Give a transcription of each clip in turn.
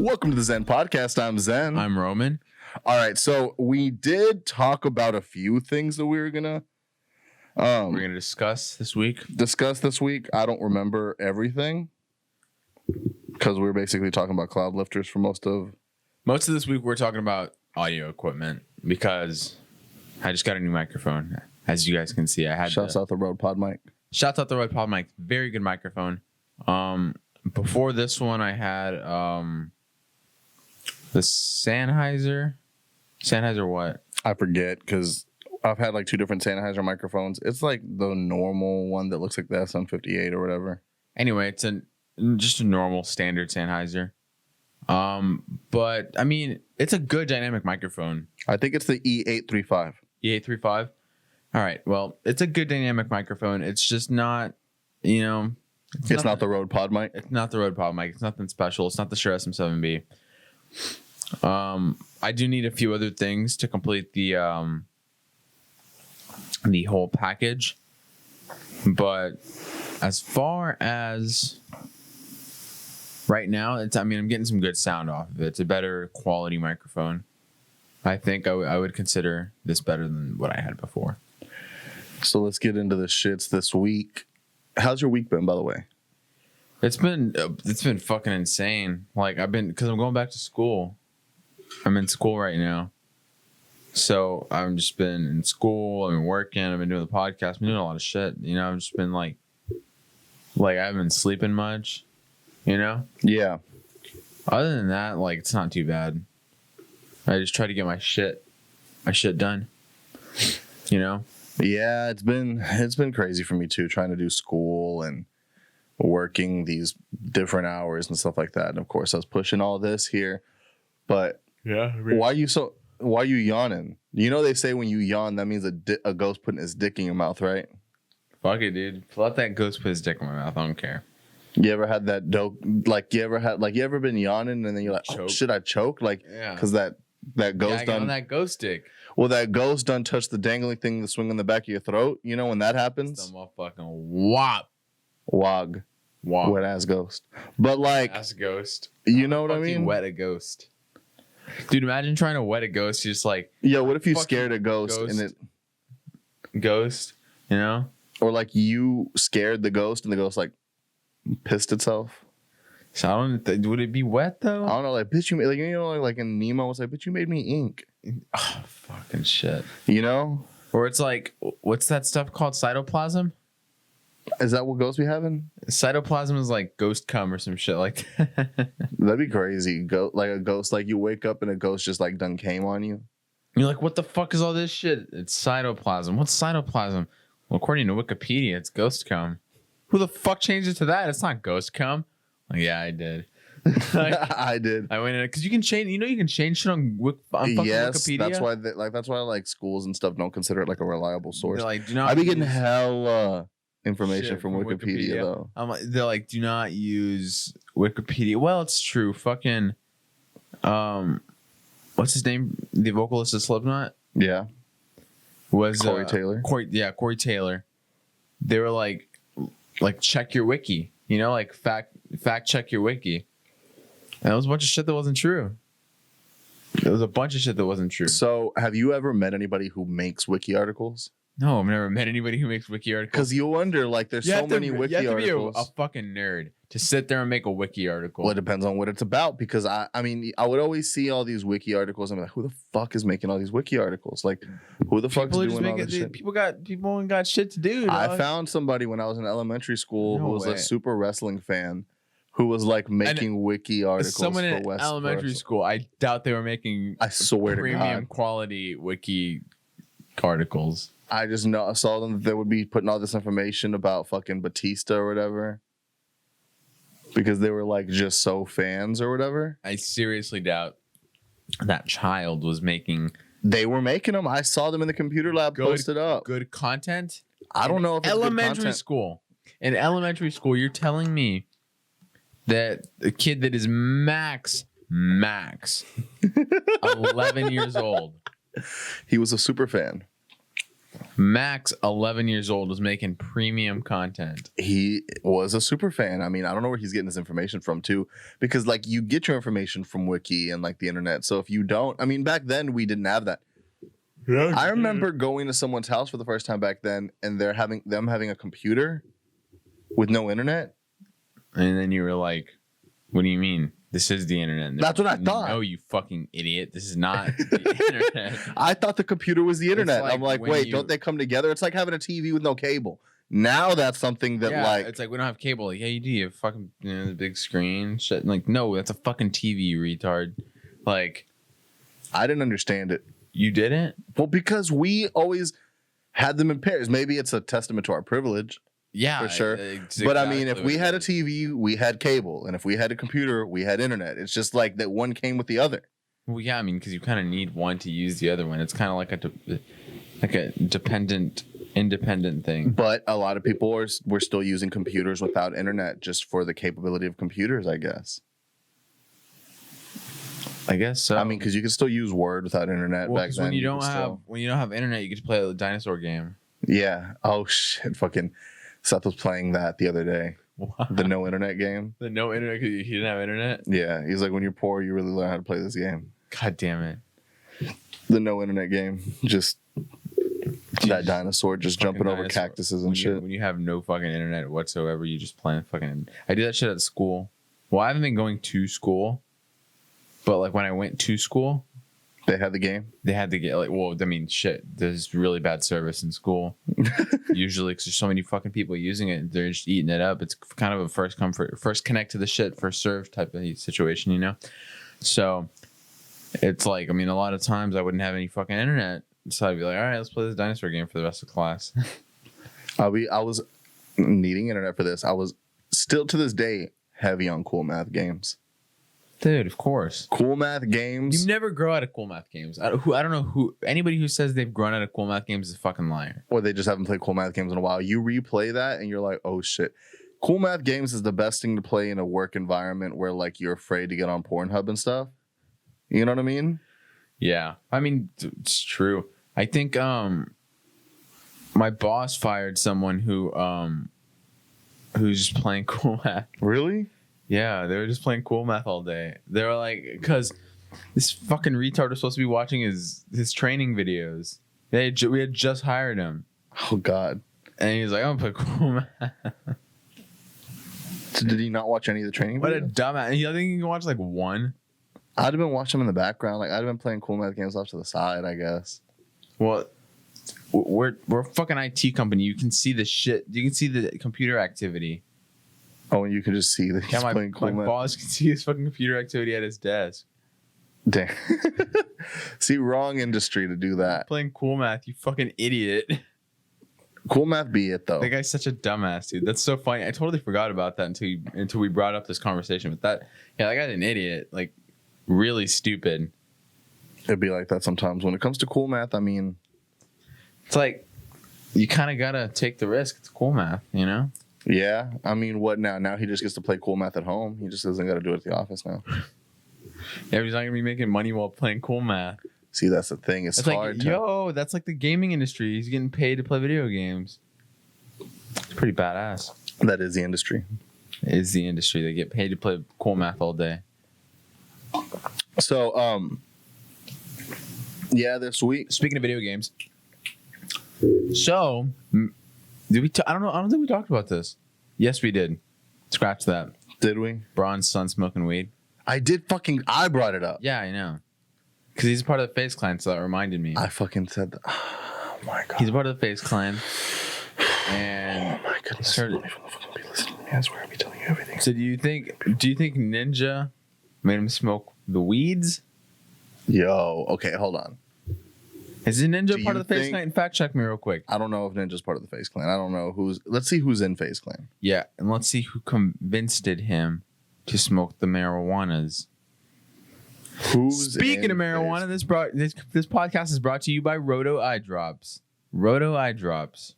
Welcome to the Zen Podcast. I'm Zen. I'm Roman. All right, so we did talk about a few things that we were gonna discuss this week. I don't remember everything because we were basically talking about cloud lifters for most of this week. We're talking about audio equipment because I just got a new microphone. As you guys can see, I had shouts out the Rode Pod mic. Shouts out the Rode Pod mic. Very good microphone. Before this one, I had the Sennheiser. Sennheiser what? I forget because I've had like two different Sennheiser microphones. It's like the normal one that looks like the SM58 or whatever. Anyway, it's just a normal standard Sennheiser. But I mean, it's a good dynamic microphone. I think it's the E835. E835. All right. Well, it's a good dynamic microphone. It's just not, It's not the Rode Pod mic. It's not the Rode Pod mic. It's nothing special. It's not the Shure SM7B. I do need a few other things to complete the whole package. But as far as right now, I'm getting some good sound off of it. It's a better quality microphone. I think I would consider this better than what I had before. So let's get into the shits this week. How's your week been, by the way? It's been fucking insane. Like because I'm going back to school. I'm in school right now. So I've just been in school. I've been working. I've been doing the podcast. I've been doing a lot of shit. I've just been like I haven't been sleeping much. Yeah. Other than that, it's not too bad. I just try to get my shit done. Yeah, it's been crazy for me too, trying to do school and working these different hours and stuff like that. And of course, I was pushing all this here. But yeah, why are you yawning? They say when you yawn, that means a ghost putting his dick in your mouth, right? Fuck it, dude. Let that ghost put his dick in my mouth. I don't care. You ever had that dope? You ever been yawning and then you're like, oh, should I choke? Yeah, because that ghost on that ghost stick. Well, that ghost done touched the dangling thing that swing on the back of your throat. When that happens? Some motherfucking wog. Wet ass ghost. But ass ghost. You know what I mean? Wet a ghost. Dude, imagine trying to wet a ghost. You're just like, yo, what if you scared a ghost and it ghost, or you scared the ghost and the ghost pissed itself? So would it be wet though? I don't know, bitch, you made like in Nemo was bitch, you made me ink. Oh, fucking shit. Or it's what's that stuff called? Cytoplasm? Is that what ghosts be having? Cytoplasm is like ghost cum or some shit like that. That'd be crazy. A ghost, you wake up and a ghost just done came on you. You're like, what the fuck is all this shit? It's cytoplasm. What's cytoplasm? Well, according to Wikipedia, it's ghost cum. Who the fuck changed it to that? It's not ghost cum. Yeah, I did. I did. I went in because you can change. You can change shit on Wikipedia. That's why school and stuff don't consider it a reliable source. Do not. I be getting hell information from Wikipedia though. They're like, do not use Wikipedia. Well, it's true. Fucking, what's his name? The vocalist of Slipknot. Yeah. Was Corey Taylor. Corey Taylor. They were like check your wiki. Fact check your wiki. And it was a bunch of shit that wasn't true. There was a bunch of shit that wasn't true. So, have you ever met anybody who makes wiki articles? No, I've never met anybody who makes wiki articles. Because you wonder, there's so many wiki articles. You have to be a fucking nerd to sit there and make a wiki article. Well, it depends on what it's about. Because I would always see all these wiki articles and be like, who the fuck is making all these wiki articles? Who the fuck is doing all this shit? People ain't got shit to do. Dog. I found somebody when I was in elementary school who was a super wrestling fan. Who was making wiki articles someone for in West elementary school? I doubt they were making. I swear to God, premium quality wiki articles. I just saw them that they would be putting all this information about fucking Batista or whatever because they were just so fans or whatever. I seriously doubt that child was making. They were making them. I saw them in the computer lab posted up. Good content. I don't know if it's elementary school. In elementary school, you're telling me that a kid that is max 11 years old. He was a super fan. Max, 11 years old, was making premium content. He was a super fan. I mean, I don't know where he's getting his information from too, because like you get your information from Wiki and like the internet. So if you don't, I mean, back then we didn't have that. Yeah, I remember going to someone's house for the first time back then, and they're having a computer with no internet. And then you were like, "What do you mean? This is the internet." That's what I thought. No, you fucking idiot. This is not the internet. I thought the computer was the internet. Like I'm like, wait, don't they come together? It's like having a TV with no cable. Now that's something that like it's like we don't have cable. Like, yeah, you do. You have fucking the big screen shit. Like, no, that's a fucking TV, you retard. Like, I didn't understand it. You didn't? Well, because we always had them in pairs. Maybe it's a testament to our privilege. Yeah, for sure. But I mean, if we had a TV, we had cable, and if we had a computer, we had internet. It's just like that one came with the other. Well, yeah, I mean, because you kind of need one to use the other one. It's kind of like a independent thing. But a lot of people were still using computers without internet just for the capability of computers, I guess. I guess so. I mean, because you could still use Word without internet back then. When you don't have internet, you get to play a dinosaur game. Yeah. Oh shit! Fucking Seth was playing that the other day. Wow. The no internet game. The no internet because he didn't have internet. Yeah, he's like, when you're poor, you really learn how to play this game. God damn it! The no internet game. Just that dinosaur just jumping over cactuses and shit. When you have no fucking internet whatsoever, you just playing fucking. I do that shit at school. Well, I haven't been going to school. But like when I went to school, they had the game. They had to get like, well, I mean, shit. There's really bad service in school usually because there's so many fucking people using it. They're just eating it up. It's kind of a first connect to the shit, first serve type of situation, you know. So it's like, I mean, a lot of times I wouldn't have any fucking internet, so I'd be like, all right, let's play this dinosaur game for the rest of class. I was needing internet for this. I was still to this day heavy on cool math games. Dude, of course. Cool math games. You never grow out of cool math games. I don't know who. Anybody who says they've grown out of cool math games is a fucking liar. Or they just haven't played cool math games in a while. You replay that and you're like, oh shit. Cool math games is the best thing to play in a work environment where like you're afraid to get on Pornhub and stuff. You know what I mean? Yeah. I mean, it's true. I think my boss fired someone who's just playing cool math. Really? Yeah, they were just playing cool math all day. They were like, because this fucking retard was supposed to be watching his training videos. We had just hired him. Oh, God. And he was like, I'm going to play cool math. So did he not watch any of the training videos? What a dumbass. I think you can watch like one. I'd have been watching him in the background. Like, I'd have been playing cool math games off to the side, I guess. Well, we're a fucking IT company. You can see the shit. You can see the computer activity. Oh, and you can just see that he's playing cool math. My boss can see his fucking computer activity at his desk. Damn. See, wrong industry to do that. Playing cool math, you fucking idiot. Cool math be it, though. That guy's such a dumbass, dude. That's so funny. I totally forgot about that until we brought up this conversation. But that guy's an idiot. Like, really stupid. It'd be like that sometimes. When it comes to cool math, I mean... It's like, you kind of got to take the risk. It's cool math, you know? Yeah. I mean, what now? Now he just gets to play cool math at home. He just doesn't got to do it at the office now. Yeah, he's not going to be making money while playing cool math. See, that's the thing. It's hard like, that's like the gaming industry. He's getting paid to play video games. It's pretty badass. That is the industry. It is the industry. They get paid to play cool math all day. So, yeah, this week. Speaking of video games. So, did we? I don't think we talked about this. Yes, we did. Scratch that. Did we? Braun's son smoking weed. I brought it up. Yeah, I know. Because he's part of the FaZe Clan, so that reminded me. I fucking said that. Oh my god. He's a part of the FaZe Clan. And oh my goodness. People be listening to me. I swear I'll be telling you everything. So do you think Ninja made him smoke the weeds? Yo, okay, hold on. Is Ninja part of the FaZe Clan? Fact check me real quick. I don't know if Ninja's part of the FaZe Clan. I don't know let's see who's in FaZe Clan. Yeah, and let's see who convinced him to smoke the marijuanas. Speaking of marijuana, this podcast is brought to you by Roto Eye Drops. Roto Eye Drops.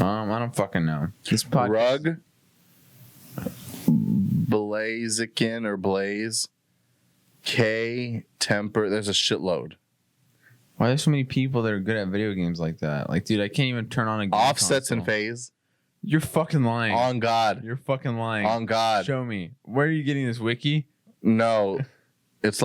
I don't fucking know. This podcast. Rug, Blaziken or Blaze, K, Temper. There's a shitload. Why are there so many people that are good at video games like that? Like, dude, I can't even turn on a game Offsets console. and FaZe. You're fucking lying. On God. You're fucking lying. On God. Show me. Where are you getting this wiki? No, it's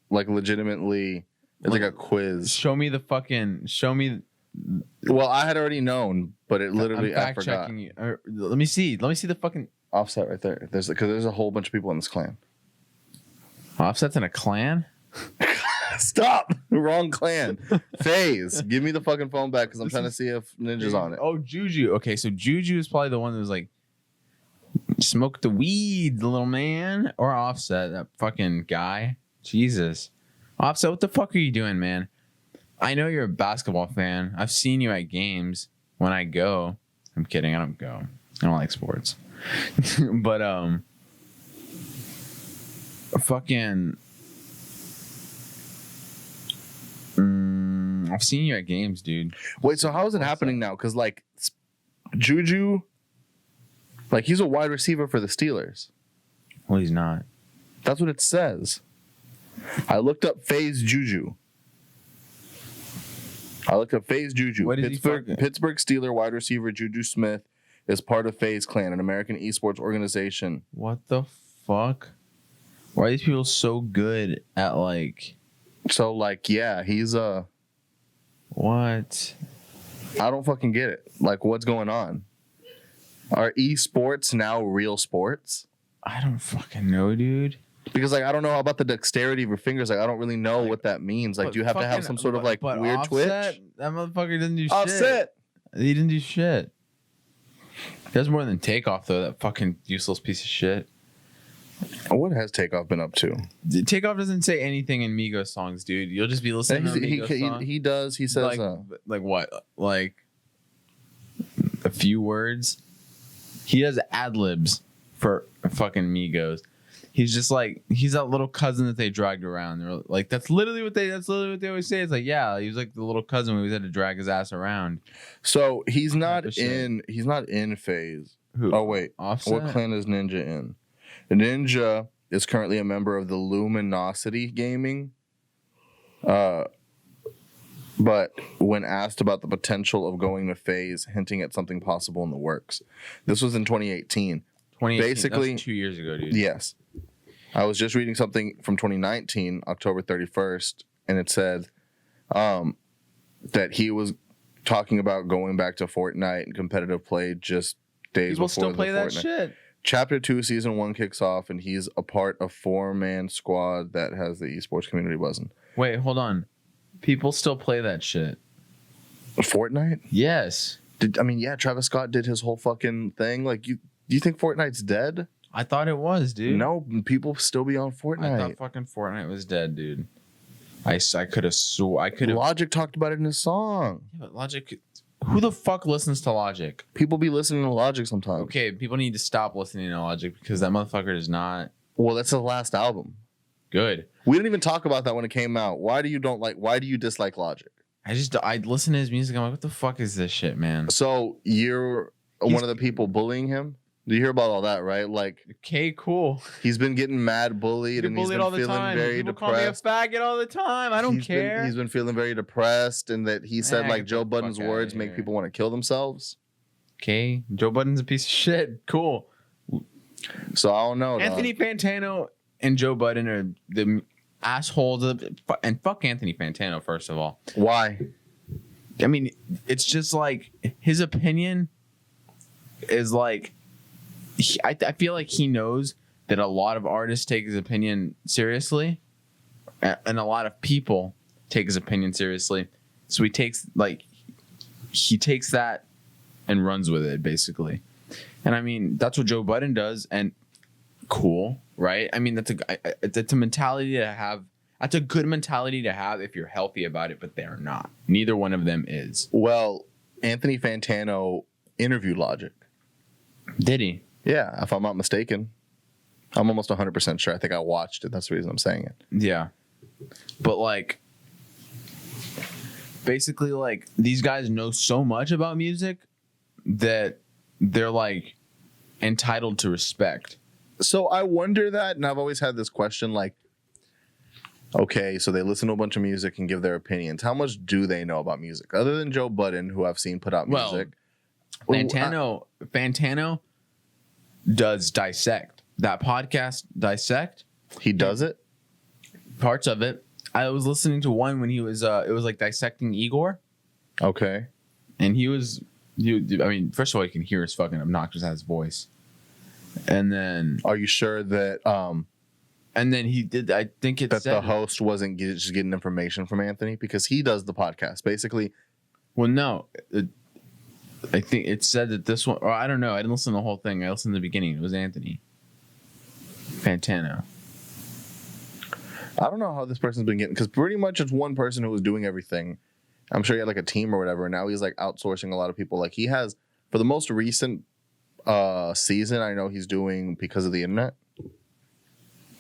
legitimately, it's like a quiz. Show me. Well, I had already known, but it literally, I'm I fact forgot. checking you. Let me see the fucking Offset right there. There's a whole bunch of people in this clan. Offset's in a clan. Stop! Wrong clan. FaZe. Give me the fucking phone back because I'm trying to see if Ninja's on it. Oh, Juju. Okay, so Juju is probably the one that was like, smoke the weed, little man. Or Offset, that fucking guy. Jesus. Offset, what the fuck are you doing, man? I know you're a basketball fan. I've seen you at games when I go. I'm kidding. I don't go. I don't like sports. But, fucking... I've seen you at games, dude. Wait, so how is it happening now? Because, like, Juju, like, he's a wide receiver for the Steelers. Well, he's not. That's what it says. I looked up FaZe Juju. What is Pittsburgh Steeler wide receiver Juju Smith is part of FaZe Clan, an American esports organization. What the fuck? Why are these people so good at, like... So, like, yeah, he's What? I don't fucking get it. Like, what's going on? Are esports now real sports? I don't fucking know, dude. Because, like, I don't know about the dexterity of your fingers. Like, I don't really know what that means. Like, do you have to have some sort of, like, weird Offset, twitch? that motherfucker doesn't do shit. Offset! He didn't do shit. He does more than Takeoff, though, that fucking useless piece of shit. What has Takeoff been up to? Takeoff doesn't say anything in Migos songs, dude. You'll just be listening to a Migos song. He does. He says... Like what? Like a few words? He does ad-libs for fucking Migos. He's just like... He's that little cousin that they dragged around. They're like, that's literally what they always say. It's like, yeah, he was like the little cousin we had to drag his ass around. So he's not in FaZe. Who? Oh, wait. Offset? What clan is Ninja in? Ninja is currently a member of the Luminosity Gaming. But when asked about the potential of going to FaZe, hinting at something possible in the works. This was in 2018. Basically, that was 2 years ago, dude. Yes. I was just reading something from 2019, October 31st, and it said that he was talking about going back to Fortnite and competitive play just days People before still play that Fortnite. shit. Chapter 2, Season 1 kicks off, and he's a part of 4-man squad that has the esports community buzzing. Wait, hold on. People still play that shit. Fortnite? Yes. Travis Scott did his whole fucking thing. Like, do you think Fortnite's dead? I thought it was, dude. No, people still be on Fortnite. I thought fucking Fortnite was dead, dude. I could have Logic talked about it in his song. Yeah, but Logic... Who the fuck listens to Logic? People be listening to Logic sometimes. Okay, people need to stop listening to Logic because that motherfucker is not Well, that's the last album. good. We didn't even talk about that when it came out. Why do you dislike Logic? I listen to his music. I'm like, what the fuck is this shit, man? So you're one of the people bullying him? Do you hear about all that, right? Like, Okay, cool. he's been getting mad bullied, and he's been feeling very People call me a depressed. faggot all the time. I don't care. He's been feeling very depressed, and that he said, like, Get Joe the Budden's fuck outta words make here. people want to kill themselves. Okay, Joe Budden's a piece of shit. Cool. So I don't know. Anthony Fantano and Joe Budden are the assholes and fuck Anthony Fantano, first of all. Why? I mean, it's just like his opinion is like I feel like he knows that a lot of artists take his opinion seriously, and a lot of people take his opinion seriously. So he takes that and runs with it, basically. And I mean, that's what Joe Budden does, and cool, right? I mean, that's a mentality to have. That's a good mentality to have if you're healthy about it, but they're not. Neither one of them is. Well, Anthony Fantano interviewed Logic. Did he? Yeah, if I'm not mistaken. I'm almost 100% sure. I think I watched it. That's the reason I'm saying it. Yeah. But like, basically, like, these guys know so much about music that they're like entitled to respect. So I wonder that, and I've always had this question, like, Okay, so they listen to a bunch of music and give their opinions. How much do they know about music? Other than Joe Budden, who I've seen put out music. Fantano does Dissect. That podcast, Dissect. He does it? Parts of it. I was listening to one when he was, it was like dissecting Igor. Okay. And I mean, first of all, you can hear his fucking obnoxious ass voice. And then. Are you sure that, and then he did, I think it that said. the host wasn't just getting information from Anthony? Because he does the podcast. Basically. Well, no. I think it said that this one, or I don't know. I didn't listen to the whole thing. I listened to the beginning. It was Anthony Fantano. I don't know how this person's been getting, because pretty much it's one person who was doing everything. I'm sure he had like a team or whatever. And now he's like outsourcing a lot of people. Like he has, for the most recent season, I know he's doing because of the internet.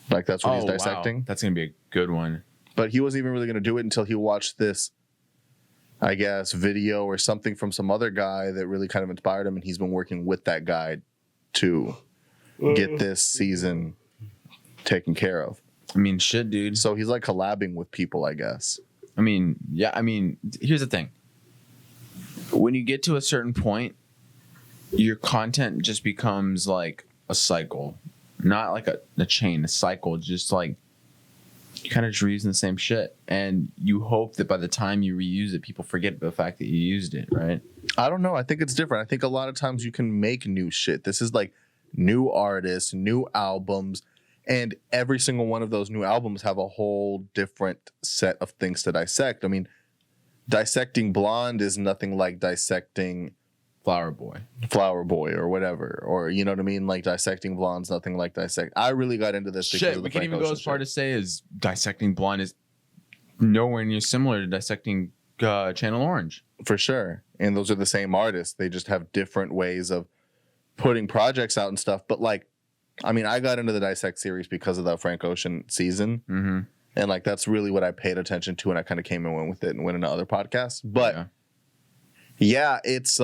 Like that's what he's dissecting. Wow. That's going to be a good one. But he wasn't even really going to do it until he watched this, I guess, video or something from some other guy that really kind of inspired him. And he's been working with that guy to get this season taken care of. I mean, shit, dude. So he's like collabing with people, I guess. I mean, yeah. I mean, here's the thing. When you get to a certain point, your content just becomes like a cycle. Not like a chain, a cycle. Just like you kind of just reusing the same shit. And you hope that by the time you reuse it, people forget the fact that you used it, right? I don't know. I think it's different. I think a lot of times you can make new shit. This is like new artists, new albums. And every single one of those new albums have a whole different set of things to dissect. I mean, dissecting Blonde is nothing like dissecting Flower Boy or whatever. Or, you know what I mean? Like dissecting Blonde's nothing like dissect. I really got into this because of the we can Frank even go Ocean as far shit. to say as dissecting Blonde is nowhere near similar to dissecting Channel Orange. For sure. And those are the same artists. They just have different ways of putting projects out and stuff. But like, I mean, I got into the Dissect series because of the Frank Ocean season. Mm-hmm. And like, that's really what I paid attention to. And I kind of came and went with it and went into other podcasts. But yeah, it's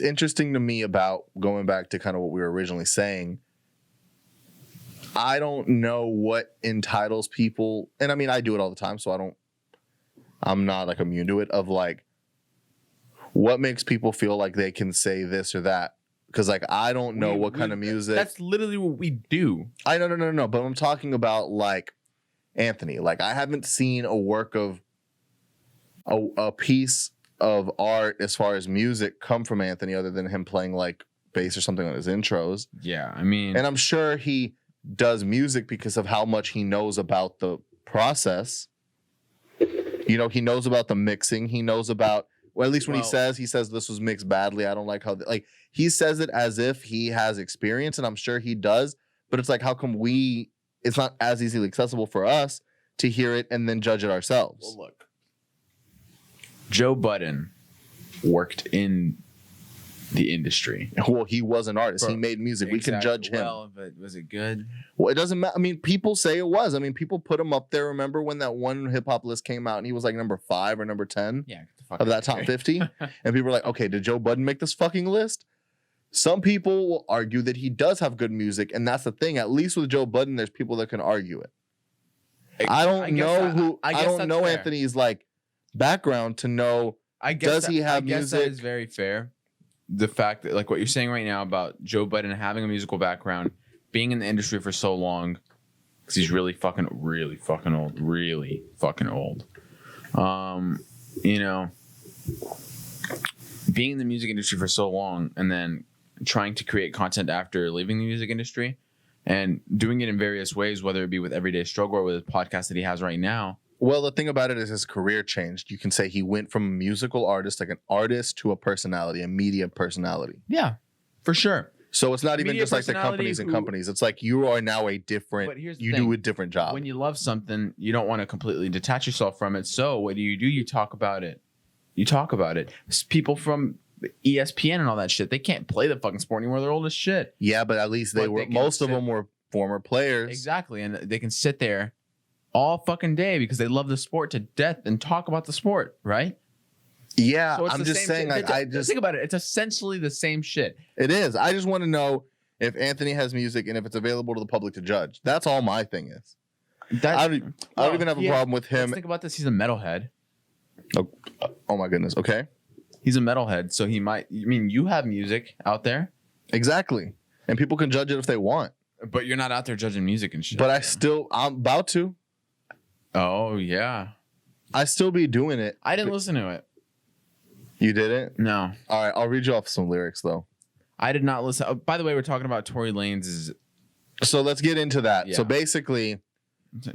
interesting to me about going back to kind of what we were originally saying. I don't know what entitles people. And I mean, I do it all the time. So I'm not like immune to it, of like what makes people feel like they can say this or that. Because, like, I don't know what kind of music. That's literally what we do. No. But I'm talking about, like, Anthony. Like, I haven't seen a work of a piece of art as far as music come from Anthony other than him playing, like, bass or something on his intros. Yeah, I mean. And I'm sure he does music because of how much he knows about the process. You know, he knows about the mixing. He knows about. Well, at least when he says this was mixed badly. I don't like how, like, he says it as if he has experience, and I'm sure he does. But it's like, how come it's not as easily accessible for us to hear it and then judge it ourselves? Well, look, Joe Budden worked in the industry. Well, he was an artist. He made music. Exactly. We can judge him. Well, but was it good? Well, it doesn't matter. I mean, people say it was. I mean, people put him up there. Remember when that one hip hop list came out and he was like number 5 or number 10 of that top 50? And people were like, okay, did Joe Budden make this fucking list? Some people will argue that he does have good music. And that's the thing. At least with Joe Budden, there's people that can argue it. I don't know Anthony's like background to know. Does he have music? That is very fair. The fact that, like, what you're saying right now about Joe Budden having a musical background, being in the industry for so long, because he's really fucking old. You know, being in the music industry for so long and then trying to create content after leaving the music industry and doing it in various ways, whether it be with Everyday Struggle or with a podcast that he has right now. Well, the thing about it is his career changed. You can say he went from a musical artist, like an artist, to a personality, a media personality. Yeah, for sure. So it's not even just like the companies and companies. It's like you are now a different, do a different job. When you love something, you don't want to completely detach yourself from it. So what do? You talk about it. People from ESPN and all that shit, they can't play the fucking sport anymore. They're old as shit. Yeah, but at least most of them were former players. Exactly. And they can sit there all fucking day because they love the sport to death and talk about the sport, right? Yeah, so I'm just saying. I just think about it. It's essentially the same shit. It is. I just want to know if Anthony has music and if it's available to the public to judge. That's all my thing is. I don't even have a problem with him. Let's think about this. He's a metalhead. Oh my goodness. Okay. He's a metalhead, so he might. I mean, you have music out there, Exactly, and people can judge it if they want. but you're not out there judging music and shit. But I'm about to. Oh yeah, I still be doing it. I didn't listen to it. You didn't? No, All right, I'll read you off some lyrics though. I did not listen. Oh, by the way, we're talking about Tory Lanez. So let's get into that. Yeah. So basically,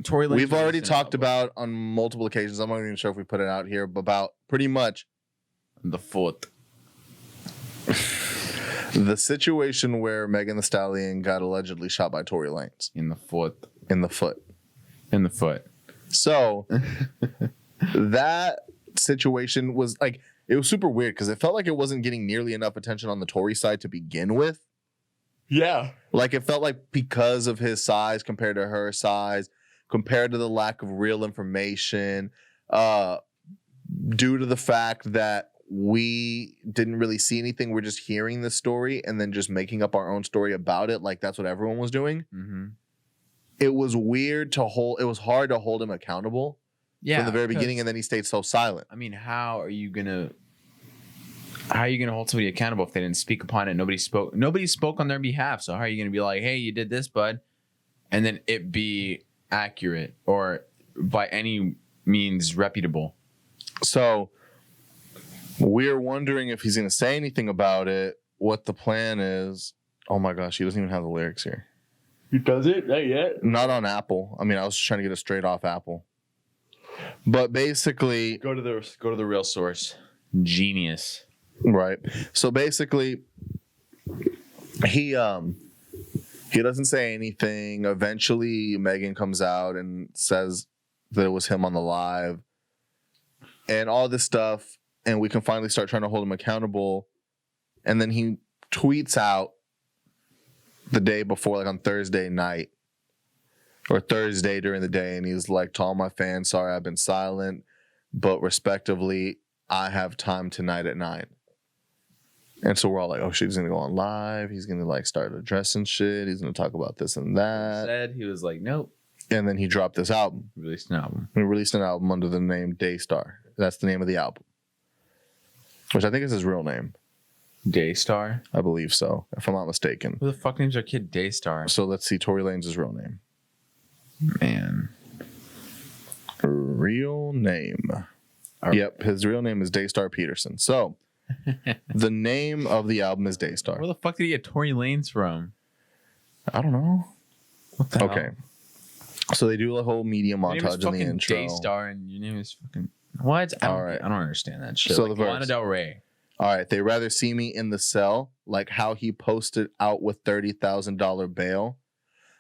Tory Lanez. we've already talked about on multiple occasions. I'm not even sure if we put it out here, but about pretty much the foot. the situation where Megan Thee Stallion got allegedly shot by Tory Lanez In the foot. in the foot. In the foot. So that situation was like, it was super weird because it felt like it wasn't getting nearly enough attention on the Tory side to begin with. Yeah. Like it felt like because of his size compared to her size, compared to the lack of real information, due to the fact that we didn't really see anything, we're just hearing the story and then just making up our own story about it. Like that's what everyone was doing. Mm-hmm. It was weird to hold. It was hard to hold him accountable from the very beginning, and then he stayed so silent. I mean, how are you gonna hold somebody accountable if they didn't speak upon it? Nobody spoke on their behalf. So how are you gonna be like, hey, you did this, bud, and then it be accurate or by any means reputable? So we're wondering if he's gonna say anything about it, what the plan is. Oh my gosh, he doesn't even have the lyrics here. He does it? Not yet. Not on Apple. I mean, I was trying to get it straight off Apple. But basically, Go to the real source. Genius. right. So basically, he doesn't say anything. Eventually, Megan comes out and says that it was him on the live and all this stuff, and we can finally start trying to hold him accountable. And then he tweets out the day before, like on Thursday night or Thursday during the day, and he's like, to all my fans, sorry I've been silent, but respectively, I have time tonight at 9. And so we're all like, oh shit, he's gonna go on live, he's gonna like start addressing shit, he's gonna talk about this and that. He was like, nope. And then he dropped this album. Released an album. He released an album under the name Daystar. That's the name of the album, which I think is his real name. Daystar? I believe so, if I'm not mistaken. Who the fuck names their kid Daystar? So let's see Tory Lanez' real name. Man. Real name. Yep, his real name is Daystar Peterson. So the name of the album is Daystar. Where the fuck did he get Tory Lanez from? I don't know. What the Okay. hell? So they do a whole media montage in the intro. Daystar and your name is fucking what? I don't understand that shit. So like the verse. Lana Del Rey. All right, they rather see me in the cell, like how he posted out with $30,000 bail.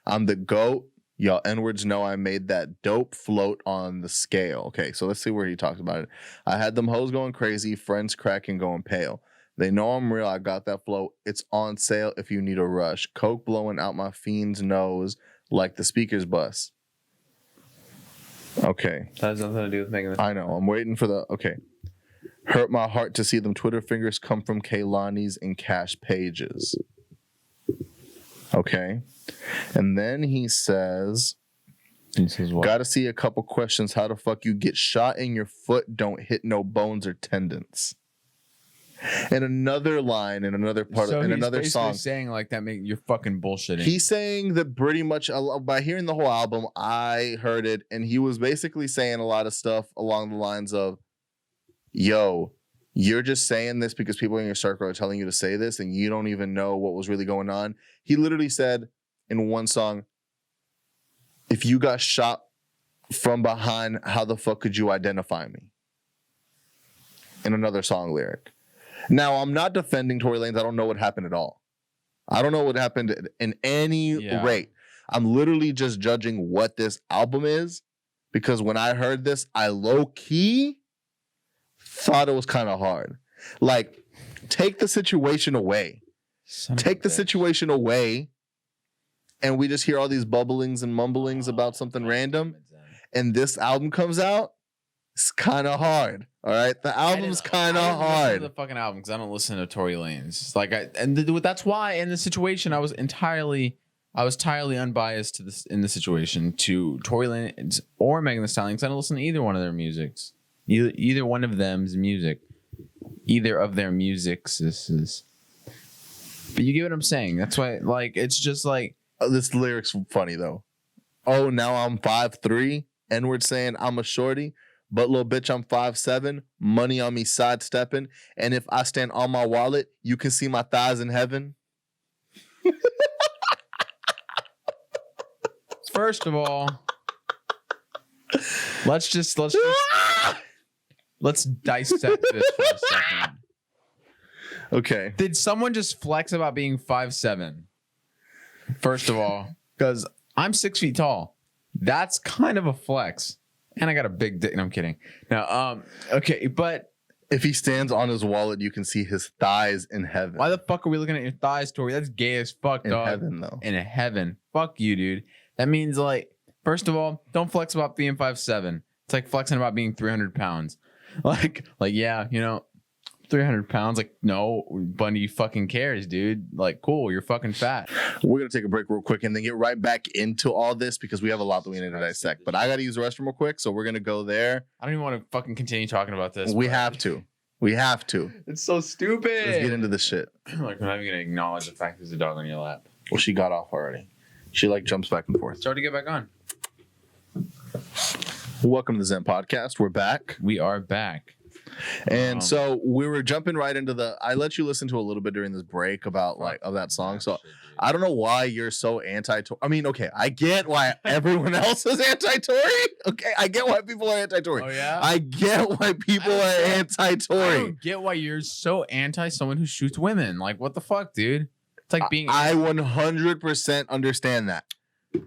I'm the GOAT. Y'all N-words know I made that dope float on the scale. Okay, so let's see where he talks about it. I had them hoes going crazy, friends cracking, going pale. They know I'm real. I got that flow. It's on sale if you need a rush. Coke blowing out my fiend's nose like the speaker's bus. Okay. That has nothing to do with making. I know. I'm waiting for the. Okay. Hurt my heart to see them Twitter fingers come from Kaylani's and Cash pages. Okay. And then he says, what? Gotta see a couple questions. How the fuck you get shot in your foot? Don't hit no bones or tendons. And another line in another part so of in he's another song saying like that make you're fucking bullshitting. He's saying that pretty much by hearing the whole album, I heard it, and he was basically saying a lot of stuff along the lines of, yo, you're just saying this because people in your circle are telling you to say this and you don't even know what was really going on. He literally said in one song, if you got shot from behind, how the fuck could you identify me? In another song lyric. Now, I'm not defending Tory Lanez. I don't know what happened at all. I don't know what happened in any rate. I'm literally just judging what this album is, because when I heard this, I low-key thought it was kind of hard. Like, take the situation away. Take the situation away, and we just hear all these bubblings and mumblings about something random, and this album comes out, it's kind of hard. All right, the album's kind of hard. The fucking album, because I don't listen to Tory Lanez. Like, that's why in this situation I was entirely I was entirely unbiased to this in the situation to Tory Lanez or Megan Thee Stallion. I don't listen to either one of their musics. Either one of them's music. Either of their musics. But you get what I'm saying. That's why, like, it's just like this lyric's funny though. Oh, now I'm 5'3", N-word saying I'm a shorty, but little bitch I'm 5'7", money on me sidestepping, and if I stand on my wallet, you can see my thighs in heaven. First of all, let's dissect this for a second. Okay. Did someone just flex about being 5'7"? First of all, because I'm 6 feet tall. That's kind of a flex. And I got a big dick. No, I'm kidding. No, okay, but if he stands on his wallet, you can see his thighs in heaven. why the fuck are we looking at your thighs, Tori? That's gay as fuck, dog. In heaven, though. In heaven. Fuck you, dude. That means, like, first of all, don't flex about being 5'7". It's like flexing about being 300 pounds. Like, yeah, 300 pounds. Like, no, Bundy fucking cares, dude. Like, cool, you're fucking fat. We're going to take a break real quick and then get right back into all this because we have a lot that we need to dissect. But I got to use the restroom real quick, so we're going to go there. I don't even want to fucking continue talking about this. We have to. It's so stupid. Let's get into this shit. Like, I'm not even going to acknowledge the fact there's a dog on your lap. Well, she got off already. She, like, jumps back and forth. It's hard to get back on. Welcome to the Zen Podcast. We're back. We are back. And so we were jumping right into I let you listen to a little bit during this break about of that song. So I don't know why you're so anti-Tory. I mean, okay, I get why everyone else is anti-Tory. Okay, I get why people are anti-Tory. Oh, yeah? I get why people are anti-Tory. I don't get why you're so anti someone who shoots women. Like, what the fuck, dude? It's like being... I 100% understand that.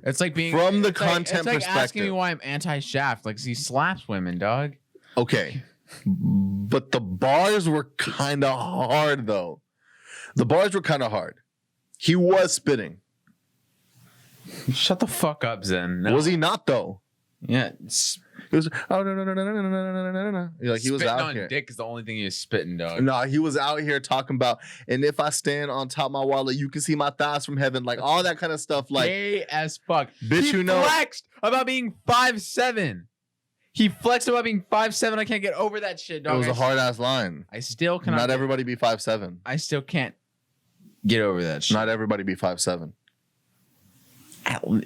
It's like being... From the content perspective. It's like asking me why I'm anti-Shaft. Like, he slaps women, dog. Okay. But the bars were kind of hard, though. The bars were kind of hard. He was spitting. Shut the fuck up, Zen. No. Was he not, though? Yeah. He was, oh, no. Like, he was out on here. Dick is the only thing he was spitting, dog. No, he was out here talking about, and if I stand on top of my wallet, you can see my thighs from heaven. Like, all that kind of stuff. Like, gay as fuck. Bitch, he flexed about being 5'7". He flexed about being 5'7". I can't get over that shit, dog. It was a hard ass line. I still cannot. Not everybody be 5'7". I still can't get over that shit. Not everybody be 5'7".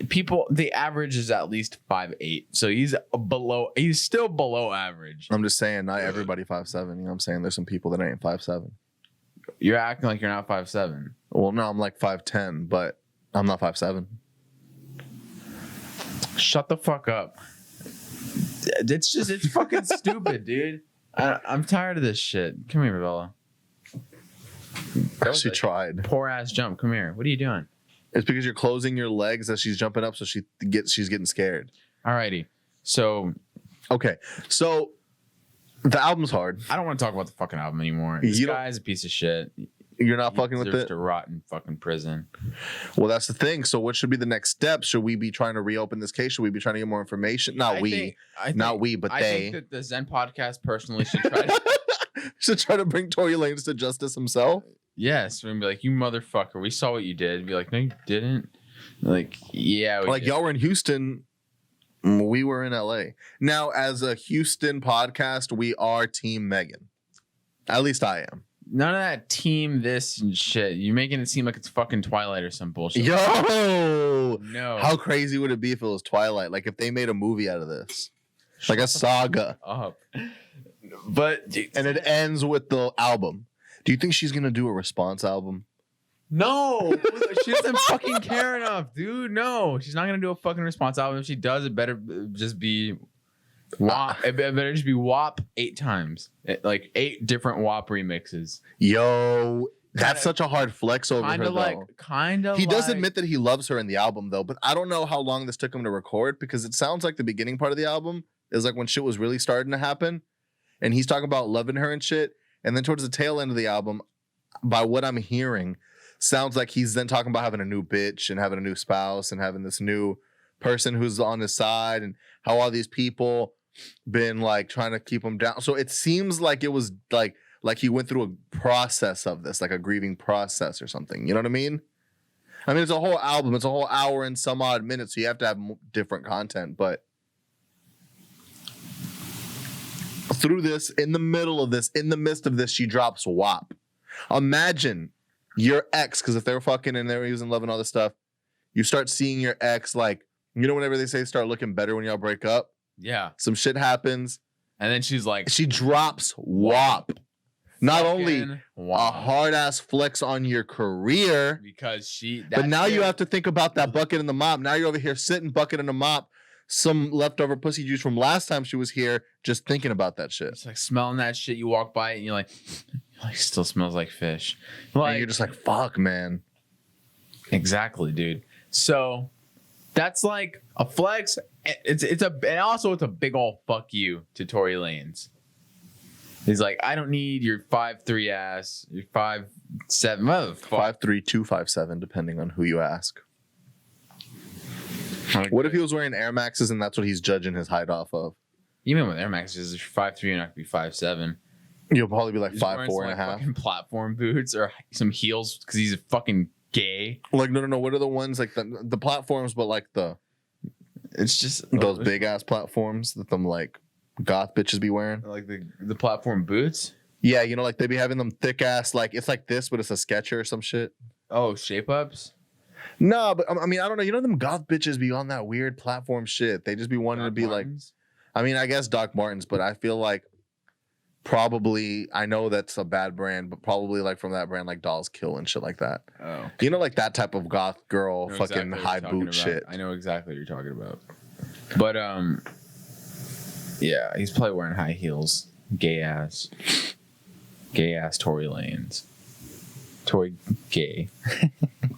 People, the average is at least 5'8". So he's still below average. I'm just saying, not everybody 5'7". You know what I'm saying? There's some people that ain't 5'7". You're acting like you're not 5'7". Well, no, I'm like 5'10", but I'm not 5'7". Shut the fuck up. It's fucking stupid, dude. I'm tired of this shit. Come here, Bella. She tried. Poor ass jump. Come here. What are you doing? It's because you're closing your legs as she's jumping up, so she's getting scared. Alrighty. So, okay. So the album's hard. I don't want to talk about the fucking album anymore. This guy's a piece of shit. You're not fucking with it? To rot in fucking prison. Well, that's the thing. So what should be the next step? Should we be trying to reopen this case? Should we be trying to get more information? Not we, but I they. think that the Zen Podcast personally should try to... should try to bring Tory Lanez to justice himself? Yes. We're going to be like, you motherfucker, we saw what you did. Be like, no, you didn't. Like, yeah. Like, y'all were in Houston. We were in LA. Now, as a Houston podcast, we are Team Megan. At least I am. None of that team this and shit. You're making it seem like it's fucking Twilight or some bullshit. Yo! No. How crazy would it be if it was Twilight? Like if they made a movie out of this. Like a saga. Up. But and it ends with the album. Do you think she's gonna do a response album? No. She doesn't fucking care enough, dude. No. She's not gonna do a fucking response album. If she does, it better just be WAP. It better just be WAP 8 times. Like 8 different WAP remixes. Yo, that's such a hard flex over her, though. He does admit that he loves her in the album, though, but I don't know how long this took him to record because it sounds like the beginning part of the album is like when shit was really starting to happen and he's talking about loving her and shit. And then towards the tail end of the album, by what I'm hearing, sounds like he's then talking about having a new bitch and having a new spouse and having this new person who's on his side and how all these people been like trying to keep him down. So it seems like it was like he went through a process of this, like a grieving process or something. You know what I mean? I mean, it's a whole album. It's a whole hour and some odd minutes, so you have to have different content. But through this, in the middle of this, in the midst of this, she drops WAP. Imagine your ex, because if they were fucking and they were using love and all this stuff, you start seeing your ex, like, you know, whenever they say start looking better when y'all break up? Yeah. Some shit happens. And then she's like, she drops WAP. Not only WAP. a hard ass flex on your career, because but now you have to think about that bucket in the mop. Now you're over here sitting bucket in the mop, some leftover pussy juice from last time she was here, just thinking about that shit. It's like smelling that shit. You walk by it and you're like still smells like fish. Like, and you're just like, fuck, man. Exactly, dude. So that's like a flex. It's a big ol' fuck you to Tory Lanez. He's like, I don't need your 5'3" ass, your 5'7", 5'3", 257, depending on who you ask. What if he was wearing Air Maxes and that's what he's judging his height off of? Even with Air Maxes, if you're 5'3", you're not gonna be 5'7". You'll probably be like 5'4" and a half. Fucking platform boots or some heels because he's a fucking gay. Like no. What are the ones like the platforms, but like it's just those big ass platforms that them like goth bitches be wearing, like the platform boots. Yeah, you know, like they be having them thick ass, like it's like this, but it's a Sketcher or some shit. Oh, shape ups. No, but I mean, I don't know. You know, them goth bitches be on that weird platform shit. They just be wanting to be Martens? Like, I mean, I guess Doc Martens, but I feel like probably, I know that's a bad brand, but probably like from that brand, like Dolls Kill and shit like that. Oh, you know, like that type of goth girl, fucking high boot shit. I know exactly what you're talking about. But yeah, he's probably wearing high heels. Gay ass Tory Lanez. Tory gay.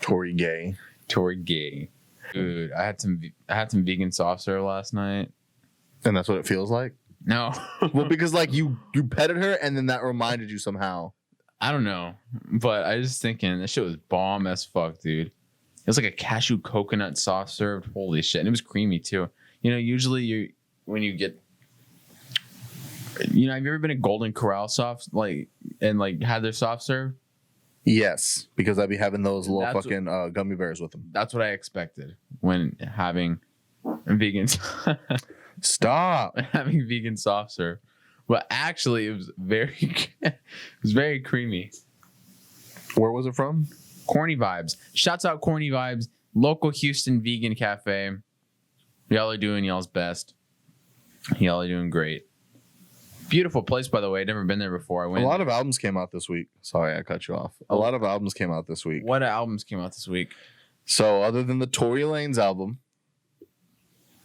Tory gay. Tory gay. Dude, I had some vegan soft serve last night. And that's what it feels like? No. Well, because like you petted her and then that reminded you somehow. I don't know. But I was just thinking that shit was bomb as fuck, dude. It was like a cashew coconut soft serve. Holy shit. And it was creamy too. You know, usually when you get, you know, have you ever been at Golden Corral and had their soft serve? Yes, because I'd be having those little fucking gummy bears with them. That's what I expected when having vegan. Stop having vegan soft serve. But actually, it was very creamy. Where was it from? Corny Vibes. Shouts out Corny Vibes, local Houston vegan cafe. Y'all are doing y'all's best. Y'all are doing great. Beautiful place, by the way. Never been there before. A lot of albums came out this week. Sorry, I cut you off. A lot of albums came out this week. What albums came out this week? So, other than the Tory Lanez album,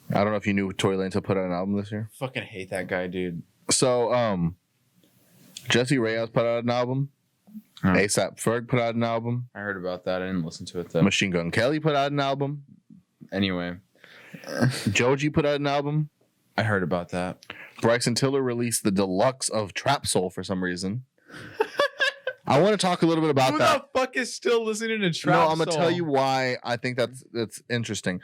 I don't know if you knew Tory Lanez had put out an album this year. Fucking hate that guy, dude. So, Jesse Reyes put out an album. ASAP Ferg put out an album. I heard about that. I didn't listen to it though. Machine Gun Kelly put out an album. Anyway, Joji put out an album. I heard about that. Bryson Tiller released the deluxe of Trap Soul for some reason. I want to talk a little bit about that. Who the fuck is still listening to Trap Soul? No, I'm going to tell you why I think that's interesting.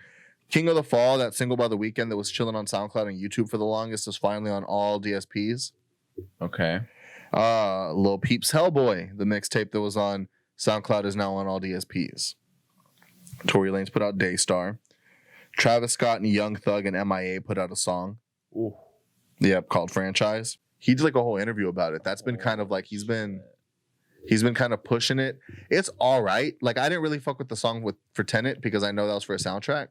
King of the Fall, that single by The Weeknd that was chilling on SoundCloud and YouTube for the longest, is finally on all DSPs. Okay. Lil Peep's Hellboy, the mixtape that was on SoundCloud, is now on all DSPs. Tory Lanez put out Daystar. Travis Scott and Young Thug and MIA put out a song. Ooh. Yep, called Franchise. He did like a whole interview about it. That's been kind of like he's been kind of pushing it. It's all right. Like I didn't really fuck with the song for Tenet because I know that was for a soundtrack.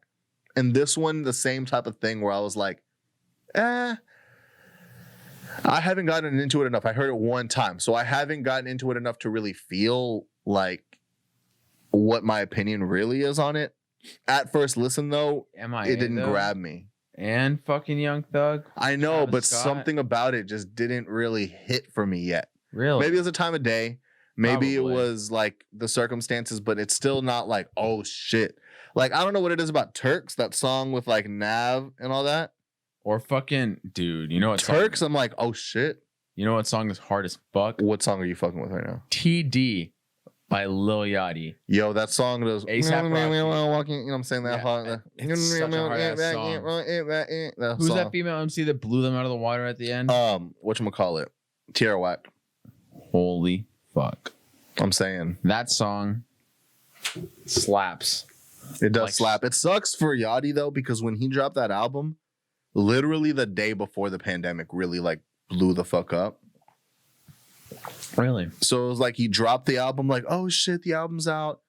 And this one, the same type of thing where I was like, I haven't gotten into it enough. I heard it one time, so I haven't gotten into it enough to really feel like what my opinion really is on it. At first listen, though, it didn't grab me. And fucking Young Thug. I know, Travis but Scott. Something about it just didn't really hit for me yet. Really? Maybe it was a time of day. Maybe it was like the circumstances, but it's still not like, oh shit. Like, I don't know what it is about Turks, that song with like Nav and all that. Or fucking, dude, you know what Turks, I'm like, oh shit. You know what song is hard as fuck? What song are you fucking with right now? TD by Lil Yachty. Yo, that song does. A$AP Walking, you know what I'm saying? It's such a hard-ass song. Who's that female MC that blew them out of the water at the end? Whatchamacallit? Tierra Whack. Holy fuck. I'm saying. That song slaps. It does Like, slap. It sucks for Yachty though, because when he dropped that album, literally the day before the pandemic really like blew the fuck up. Really? So it was like he dropped the album, like, oh shit, the album's out.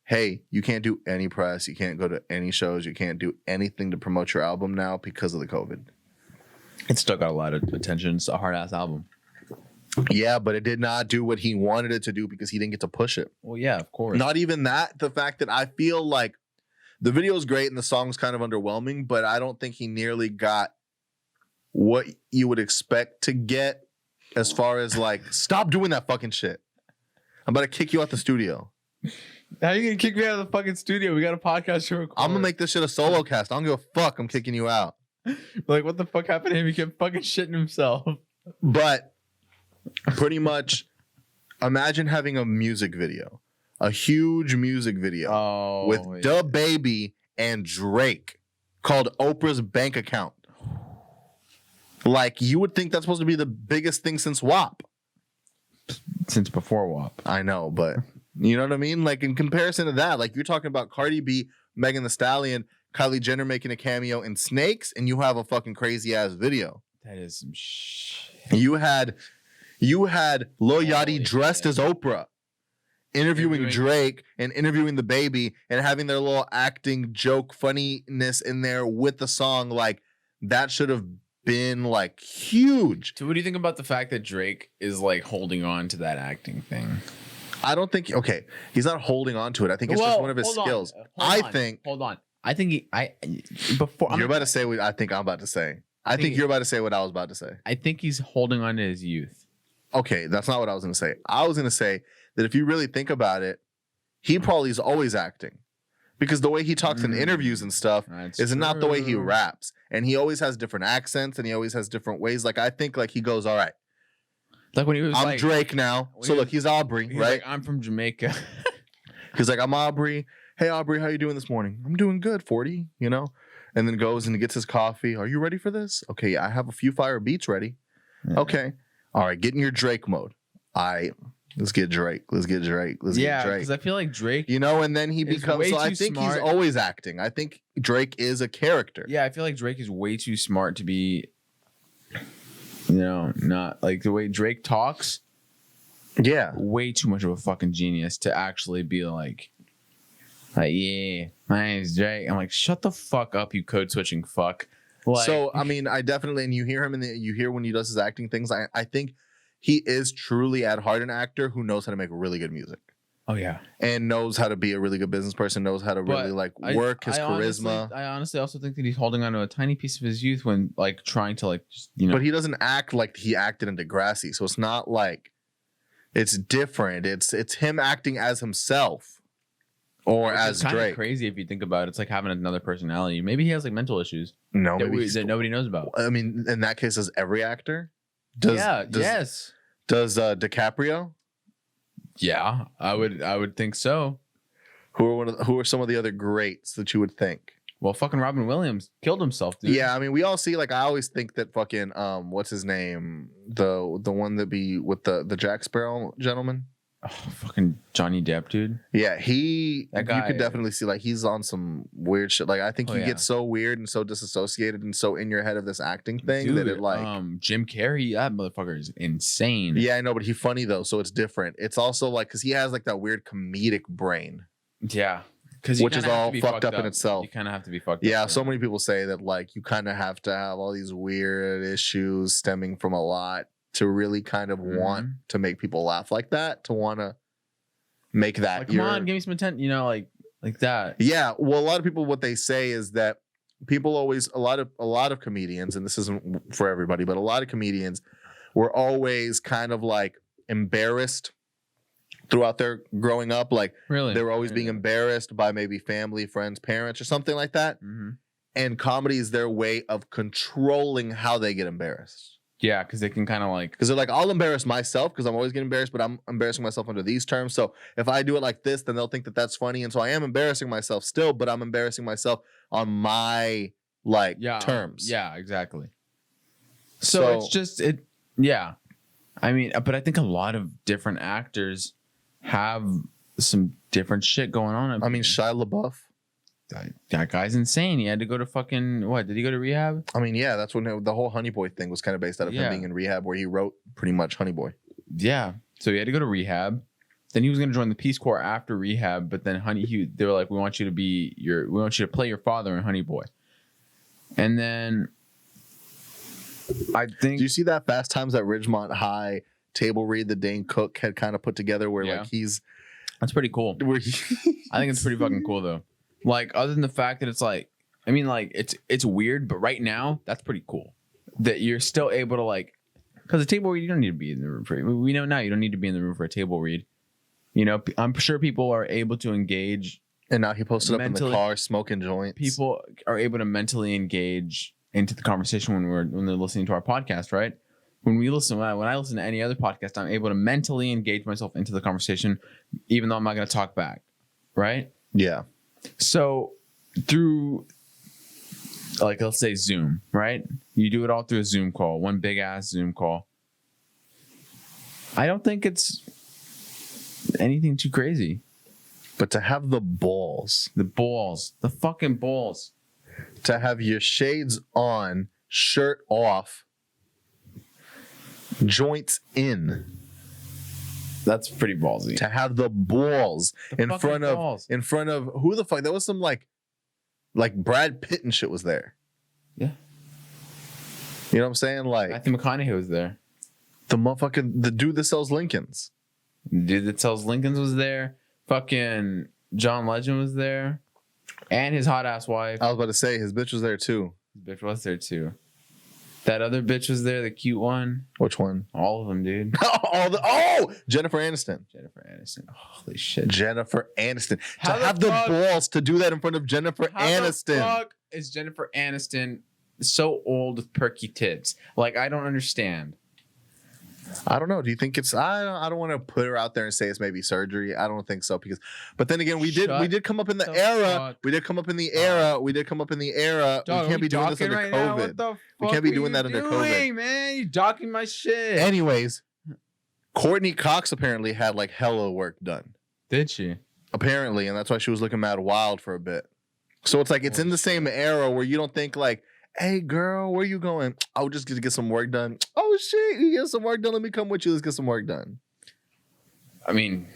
Hey, you can't do any press, you can't go to any shows, you can't do anything to promote your album now because of the COVID. It still got a lot of attention. It's a hard ass album. Yeah, but it did not do what he wanted it to do because he didn't get to push it. Well, yeah, of course. Not even that. The fact that I feel like the video is great and the song's kind of underwhelming, but I don't think he nearly got what you would expect to get as far as like, stop doing that fucking shit. I'm about to kick you out the studio. How are you gonna kick me out of the fucking studio? We got a podcast to record. I'm gonna make this shit a solo cast. I don't give a fuck. I'm kicking you out. Like, what the fuck happened to him? He kept fucking shitting himself. But pretty much, imagine having a music video, a huge music video with DaBaby and Drake called Oprah's Bank Account. Like, you would think that's supposed to be the biggest thing since WAP. Since before WAP. I know, but you know what I mean? Like, in comparison to that, like, you're talking about Cardi B, Megan Thee Stallion, Kylie Jenner making a cameo in Snakes, and you have a fucking crazy ass video. That is some shit. You had Lil Yachty dressed as Oprah, interviewing Drake and interviewing DaBaby and having their little acting joke funniness in there with the song. Like, that should have been like huge. So what do you think about the fact that Drake is like holding on to that acting thing? I don't think he's not holding on to it. I think it's just one of his skills. Hold on. I think you're about to say what I think I'm about to say. I think you're about to say what I was about to say. I think he's holding on to his youth. Okay, that's not what I was going to say. I was going to say that if you really think about it, he probably is always acting. Because the way he talks in interviews and stuff is not the way he raps. And he always has different accents and he always has different ways. Like, I think like he goes, all right. Like when he was I'm Drake now. So look, he's Aubrey, right? Like, I'm from Jamaica. He's like, I'm Aubrey. Hey, Aubrey, how you doing this morning? I'm doing good, 40, you know? And then goes and gets his coffee. Are you ready for this? Okay, I have a few fire beats ready. Yeah. Okay. All right, get in your Drake mode. Let's get Drake. Let's get Drake. Yeah, because I feel like Drake, you know, and then he becomes. So I think he's always acting. I think Drake is a character. Yeah, I feel like Drake is way too smart to be, you know, not like the way Drake talks. Yeah, way too much of a fucking genius to actually be like, yeah, my name's Drake. I'm like, shut the fuck up, you code switching fuck. Like, so I mean, I definitely, and you hear him you hear when he does his acting things. I think he is truly at heart an actor who knows how to make really good music. Oh yeah, and knows how to be a really good business person. Knows how to really like work his charisma. I honestly also think that he's holding on to a tiny piece of his youth when like trying to like just, you know. But he doesn't act like he acted in Degrassi, so it's not like it's different. It's him acting as himself. Or as Drake. Crazy if you think about it. It's like having another personality. Maybe he has like mental issues. No, that nobody knows about. I mean, in that case, does every actor? Yes. Does DiCaprio? Yeah, I would think so. Who are some of the other greats that you would think? Well, fucking Robin Williams killed himself, dude. Yeah, I mean, we all see, like, I always think that fucking what's his name, the one that be with the Jack Sparrow gentleman. Oh, fucking Johnny Depp, dude. Yeah, that guy, you could definitely see like he's on some weird shit. Like, I think he gets so weird and so disassociated and so in your head of this acting thing, dude, that it like Jim Carrey, that motherfucker is insane. Yeah, I know, but he's funny though, so it's different. It's also like because he has like that weird comedic brain. Yeah. Which is all fucked up in itself. You kind of have to be fucked up. Yeah, so many people say that like you kind of have to have all these weird issues stemming from a lot to really kind of want to make people laugh like that, to want to make that. Like, come on, give me some attention, you know, like that. Yeah, well, a lot of people, what they say is that people always, a lot of comedians, and this isn't for everybody, but a lot of comedians were always kind of like embarrassed throughout their growing up. Like, really, they were always being embarrassed by maybe family, friends, parents, or something like that. Mm-hmm. And comedy is their way of controlling how they get embarrassed. Yeah, because they can kind of like... Because they're like, I'll embarrass myself because I'm always getting embarrassed, but I'm embarrassing myself under these terms. So if I do it like this, then they'll think that that's funny. And so I am embarrassing myself still, but I'm embarrassing myself on my terms. Yeah, exactly. So it's just... Yeah. I mean, but I think a lot of different actors have some different shit going on. I mean, Shia LaBeouf. That guy's insane. He had to go to fucking what? Did he go to rehab? I mean, yeah, that's when the whole Honey Boy thing was kind of based out of him being in rehab, where he wrote pretty much Honey Boy. Yeah. So he had to go to rehab. Then he was going to join the Peace Corps after rehab, but then they were like, we want you to play your father in Honey Boy. And then I think. Do you see that Fast Times at Ridgemont High table read that Dane Cook had kind of put together, where like that's pretty cool. I think it's pretty fucking cool though. Like, other than the fact that it's like, I mean, like, it's weird, but right now, that's pretty cool. That you're still able to, like, because a table read, you don't need to be in the room for it. We know now you don't need to be in the room for a table read. You know, I'm sure people are able to engage. And now he posted up in the car smoking joints. People are able to mentally engage into the conversation when they're listening to our podcast, right? When I listen to any other podcast, I'm able to mentally engage myself into the conversation, even though I'm not going to talk back, right? Yeah. So through, like, let's say Zoom, right? You do it all through a Zoom call, one big ass Zoom call. I don't think it's anything too crazy. But to have the fucking balls, to have your shades on, shirt off, joints in. That's pretty ballsy. To have the balls in front of who the fuck? There was some like Brad Pitt and shit was there. Yeah. You know what I'm saying? Like, Matthew McConaughey was there. The dude that sells Lincolns. Was there. Fucking John Legend was there. And his hot ass wife. I was about to say his bitch was there too. His bitch was there too. That other bitch was there, the cute one. Which one? All of them, dude. Jennifer Aniston. Holy shit. Jennifer Aniston. To have the balls to do that in front of Jennifer Aniston. How the fuck is Jennifer Aniston so old with perky tits? Like, I don't understand. I don't know. Do you think it's? I don't want to put her out there and say it's maybe surgery. I don't think so, but then again, we did come up in the era. We did come up in the era. Dog, we can't be doing this under right COVID. What the fuck we can't be doing that under COVID, man. You docking my shit. Anyways, Courtney Cox apparently had like hella work done. Did she? Apparently, and that's why she was looking mad wild for a bit. So it's like it's in the same era where you don't think like, hey girl, where you going? I was just gonna get some work done. Oh shit, you get some work done. Let me come with you. Let's get some work done. I mean,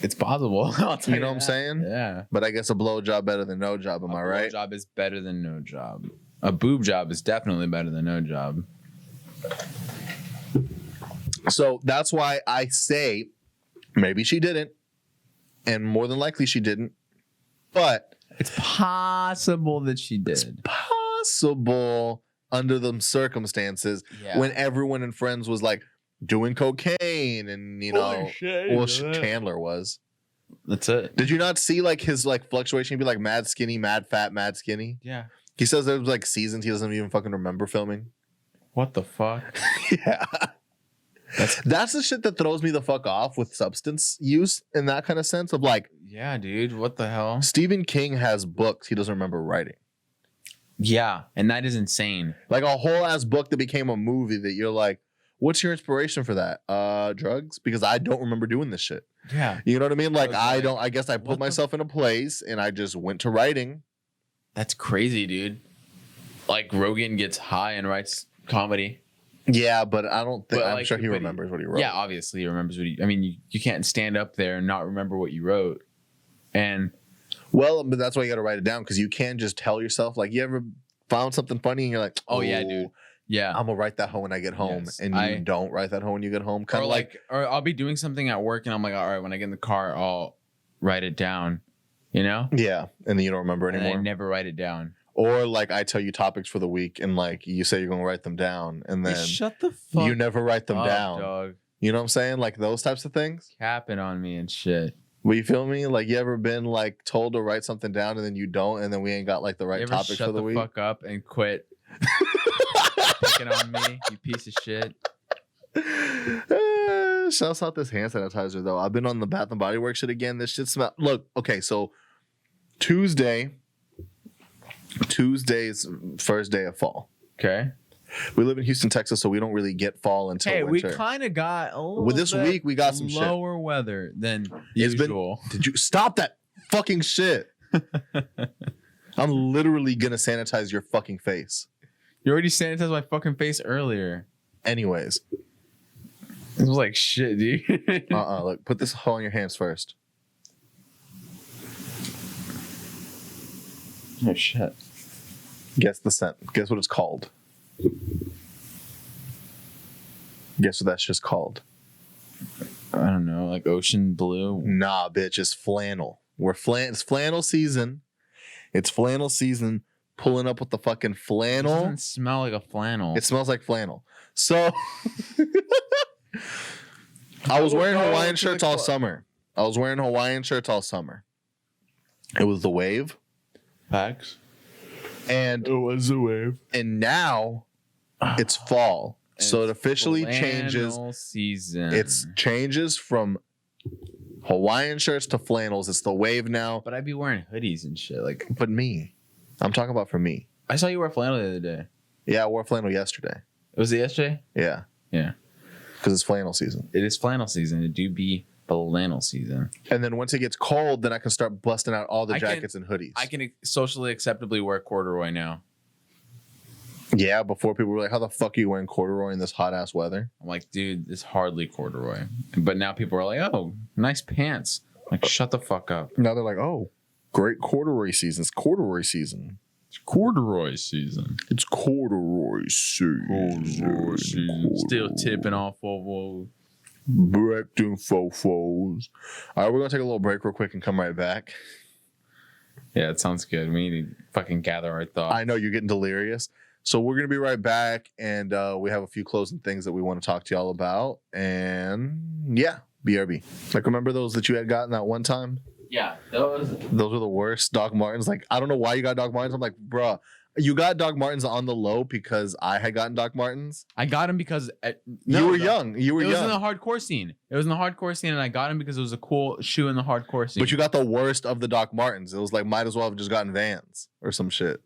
it's possible. You know what I'm saying? Yeah. But I guess a blow job better than no job. Am I right? A blow job is better than no job. A boob job is definitely better than no job. So that's why I say maybe she didn't, and more than likely she didn't. But it's possible that she did. It's possible under them circumstances when everyone in Friends was like doing cocaine and, you know, Chandler was. That's it. Did you not see like his like fluctuation? He'd be like mad skinny, mad fat, mad skinny. Yeah. He says there was like seasons he doesn't even fucking remember filming. What the fuck? Yeah. That's the shit that throws me the fuck off with substance use in that kind of sense of like, yeah, dude, what the hell? Stephen King has books he doesn't remember writing. Yeah, and that is insane. Like a whole ass book that became a movie that you're like, what's your inspiration for that? Drugs? Because I don't remember doing this shit. Yeah. You know what I mean? Like I guess I put myself in a place and I just went to writing. That's crazy, dude. Like Rogan gets high and writes comedy. Yeah, but I don't think I'm sure he remembers what he wrote. Yeah, obviously he remembers what I mean, you can't stand up there and not remember what you wrote. And well, but that's why you got to write it down, because you can't just tell yourself, like, you ever found something funny and you're like, oh yeah, dude. Yeah. I'm gonna write that hoe when I get home. Yes, and you don't write that hoe when you get home. Kind of or I'll be doing something at work and I'm like, all right, when I get in the car, I'll write it down. You know? Yeah. And then you don't remember anymore. And I never write it down. Or like I tell you topics for the week and like you say you're gonna write them down and then shut the fuck you never write them down. Dog. You know what I'm saying? Like those types of things. Capping on me and shit. Well, you feel me? Like you ever been like told to write something down and then you don't, and then we ain't got like the right topics for the week? Shut the fuck up and quit picking on me, you piece of shit. Shouts out this hand sanitizer though. I've been on the Bath and Body Works shit again. This shit smell. Look, okay, so Tuesday's first day of fall. Okay. We live in Houston, Texas, so we don't really get fall until Hey, winter. we kind of got a little With this bit week, we got some shit. lower weather than It's been- usual. Did you stop that fucking shit? I'm literally gonna sanitize your fucking face. You already sanitized my fucking face earlier. Anyways, It was like shit, dude. look, put this on your hands first. Oh shit. Guess the scent. Guess what it's called. Guess what that's just called. I don't know, like ocean blue. Nah, bitch, it's flannel. It's flannel season. It's flannel season. Pulling up with the fucking It flannel. doesn't smell like a flannel. It smells like flannel. So I was wearing Hawaiian shirts all summer. It was the wave. Facts. And It was a wave. and now it's fall. So it officially changes. Flannel season. It changes from Hawaiian shirts to flannels. It's the wave now. But I'd be wearing hoodies and shit. Like But me. I'm talking about for me. I saw you wear flannel the other day. Yeah, I wore flannel yesterday. Was it yesterday? Yeah. Yeah. Because it's flannel season. It is flannel season. It do be flannel season. And then once it gets cold, then I can start busting out all the I can- jackets and hoodies. I can socially acceptably wear corduroy now. Yeah, before people were like, how the fuck are you wearing corduroy in this hot ass weather? I'm like, dude, it's hardly corduroy. But now people are like, oh, nice pants. Like, shut the fuck up. Now they're like, oh, great corduroy season. It's corduroy season. It's corduroy season. It's corduroy season. Still tipping off of Acting fofos. All right, we're going to take a little break real quick and come right back. Yeah, it sounds good. We need to fucking gather our thoughts. I know you're getting delirious. So we're going to be right back, and we have a few closing things that we want to talk to y'all about. And yeah, BRB. Like, remember those that you had gotten that one time? Yeah, those. Those were the worst Doc Martens. Like, I don't know why you got Doc Martens. I'm like, bruh, you got Doc Martens on the low because I had gotten Doc Martens. I got him because You were young. You were It was young. in the hardcore scene. And I got him because it was a cool shoe in the hardcore scene. But you got the worst of the Doc Martens. It was like, might as well have just gotten Vans or some shit.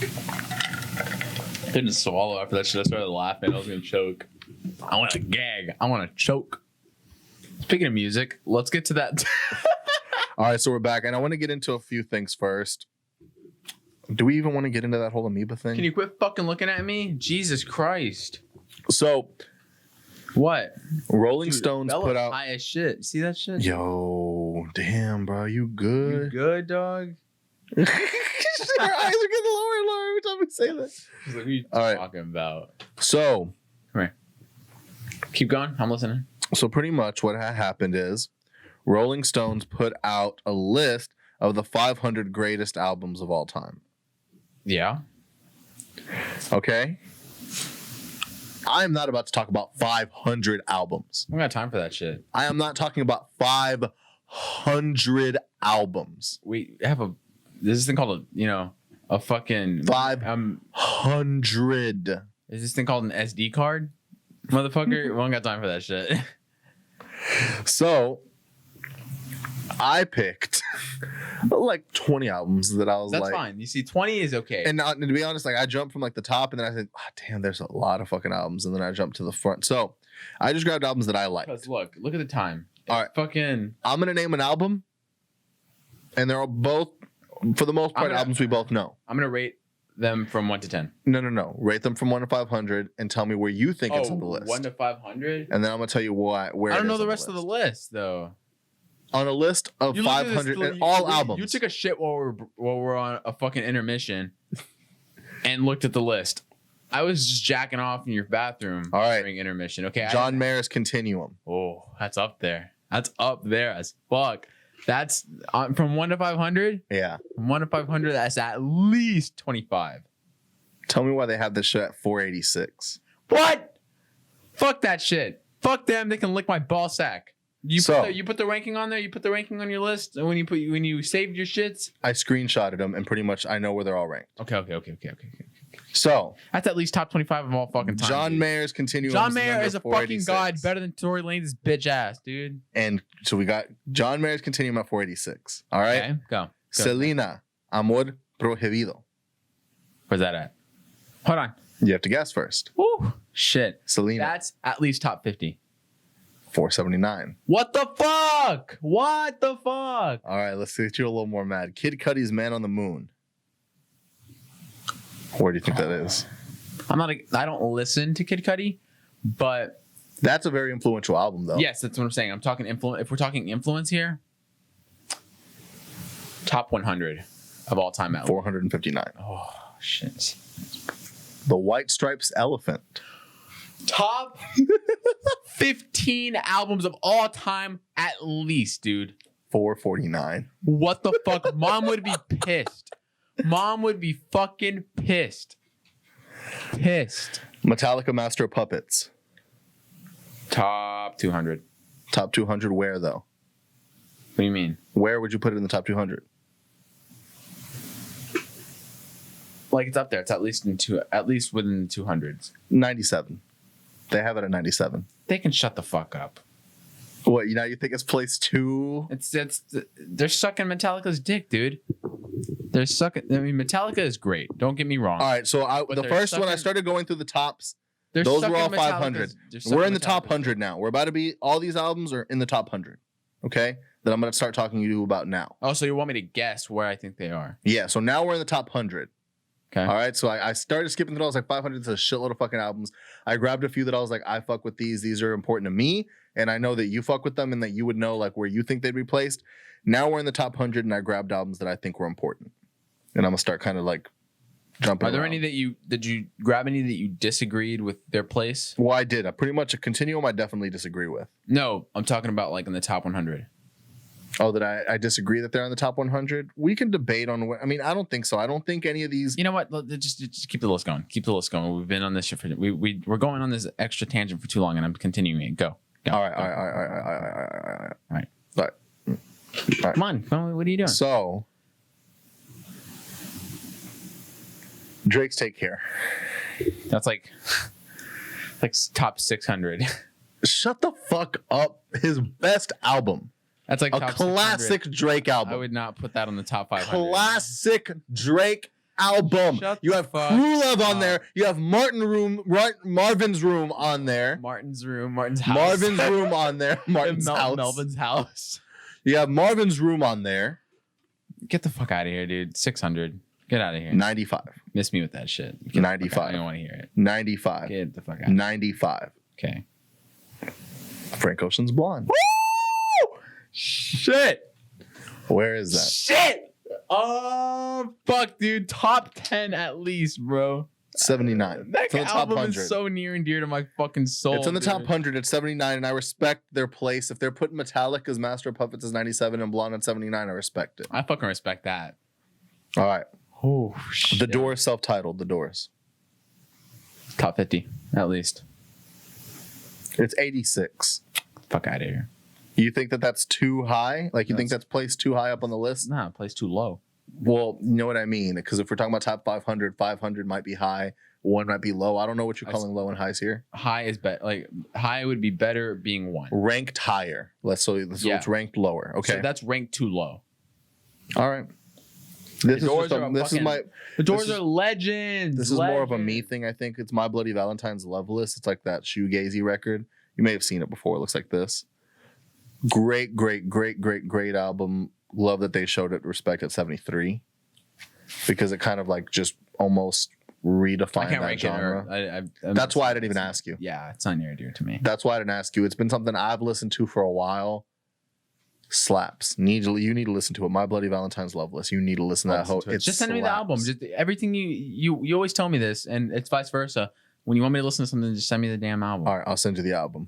I couldn't swallow after that shit. I started laughing. I was gonna choke. I want to gag. I want to choke. Speaking of music, let's get to that. All right, so we're back, and I want to get into a few things first. Do we even want to get into that whole amoeba thing? Can you quit fucking looking at me? Jesus Christ. So, What? Rolling Dude, Stones Bella's put out. high as shit. See that shit? Yo, damn, bro, you You good? good, dog? Your eyes are getting lower and lower every time we say that. He's like, what are you All right. talking about? So, Keep going. I'm listening. so pretty much what had happened is Rolling Stones put out a list of the 500 greatest albums of all time. Yeah. Okay? I am not about to talk about 500 albums. We got time for that shit. I am not talking about 500 albums. We have there's this thing called a fucking 500. Is this thing called an SD card? Motherfucker, we don't got time for that shit. So, I picked like 20 albums that I was That's like, fine. You see, 20 is okay. and to be honest, like I jumped from like the top, and then I said, oh, "Damn, there's a lot of fucking albums," and then I jumped to the front. So, I just grabbed albums that I liked. Because look at the time. All right. Fucking. I'm gonna name an album, and they're all both, for the most part, albums we both know. I'm gonna rate them from 1 to 10. No. Rate them from 1 to 500, and tell me where you think it's on the list. 1 to 500. And then I'm gonna tell you where. I don't it know is the on rest of the list though. On a list of You looked at 500 this- and all albums. You took a shit while we're on a fucking intermission, and looked at the list. I was just jacking off in your bathroom All right. during intermission. Okay, John Mayer's Continuum. Oh, that's up there. That's up there as fuck. That's from 1 to 500. Yeah. From 1 to 500, that's at least 25. Tell me why they have this shit at 486. What? Fuck that shit. Fuck them. They can lick my ball sack. You put the ranking on there. You put the ranking on your list when you saved your shits. I screenshotted them, and pretty much I know where they're all ranked. Okay. So That's at least top 25 of all fucking time. John dude. Mayer's continuing. John Mayer is a fucking god, better than Tory Lanez' bitch ass, dude. And so we got John Mayer's continuing at 486. All right. Okay, go. Selena, Amor Prohibido. Where's that at? Hold on. You have to guess first. Woo. Shit. Selena. That's at least top 50. 479. What the fuck? What the fuck? All right, let's get you a little more mad. Kid Cudi's Man on the Moon. Where do you think that is? I don't listen to Kid Cudi, but That's a very influential album, though. yes, that's what I'm saying. I'm talking influence. If we're talking influence here, top 100 of all time. 459. Oh shit. The White Stripes Elephant. Top 15 albums of all time, at least, dude. 449. What the fuck? Mom would be pissed. Mom would be fucking pissed. Pissed. Metallica Master of Puppets. Top 200. Top 200 where, though? What do you mean? Where would you put it in the top 200? Like it's up there. It's at least within the 200s. 97. They have it at 97. They can shut the fuck up. What, you think it's place 2? They're sucking Metallica's dick, dude. They're sucking. I mean, Metallica is great. Don't get me wrong. All right, so But the they're first one I sucking- started going through the tops, They're those were sucking all Metallica's- 500. they're sucking We're in the top Metallica's 100 now. We're about to be, all these albums are in the top 100. Okay? That I'm going to start talking to you about now. Oh, so you want me to guess where I think they are? Yeah, so now we're in the top 100. Okay. All right, so I started skipping through. I was like 500 is a shitload of fucking albums. I grabbed a few that I was like, I fuck with these. These are important to me, and I know that you fuck with them, and that you would know like where you think they'd be placed. Now we're in the top 100, and I grabbed albums that I think were important, and I'm gonna start kind of like jumping. Are there around. any that did you grab any that you disagreed with their place? Well, I did. I pretty much a continuum. I definitely disagree with. No, I'm talking about like in the top 100. Oh, that I disagree that they're in the top 100. We can debate on what. I mean, I don't think so. I don't think any of these. You know what? Just keep the list going. Keep the list going. We've been on this shit for we're going on this extra tangent for too long, and I'm continuing it. Go. All right. Come on. What are you doing? So, Drake's Take Care. That's like top 600. Shut the fuck up. His best album. That's like A top classic 600. Drake album. I would not put that on the top 500. Classic Drake album. Shut You the have fuck Crew Love on up. there. You have Marvin's Room on there. Martin's room. Martin's house. Marvin's Room on there. Martin's house. Melvin's house. You have Marvin's Room on there. Get the fuck out of here, dude. 600. Get out of here. 95. Miss me with that shit. Get the fuck out. 95. I don't want to hear it. 95. Get the fuck out. 95. Okay. Frank Ocean's Blonde. Shit. Where is that? Shit. Oh, fuck, dude. Top 10 at least, bro. 79. That It's in the top album 100. is so near and dear to my fucking soul. It's in the top dude. 100. It's 79, and I respect their place. If they're putting Metallica's Master of Puppets as 97 and Blonde at 79, I respect it. I fucking respect that. All right. Oh, shit. The Doors, self-titled. The Doors. Top 50, at least. It's 86. Fuck out of here. You think that that's too high? Like, you think that's placed too high up on the list? Nah, place too low. Well, you know what I mean? Because if we're talking about top 500, 500 might be high, 1 might be low. I don't know what you're calling low and highs here. High is better. Like, high would be better being 1. Ranked higher. So it's ranked lower. Okay. So that's ranked too low. All right. This Doors are The Doors this is- are legends. This is more of a me Legends. thing, I think. It's My Bloody Valentine's Loveless. It's like that shoegazy record. You may have seen it before. It looks like this. Great album. Love that they showed it respect at 73. Because it kind of like just almost redefined I can't that rank genre. it. That's why I didn't even ask you. Yeah, it's not near dear to me. That's why I didn't ask you. It's been something I've listened to for a while. Slaps. You need to listen to it. My Bloody Valentine's Loveless. You need to listen to that whole. Just send me the album. Just everything you always tell me this, and it's vice versa. When you want me to listen to something, just send me the damn album. All right, I'll send you the album.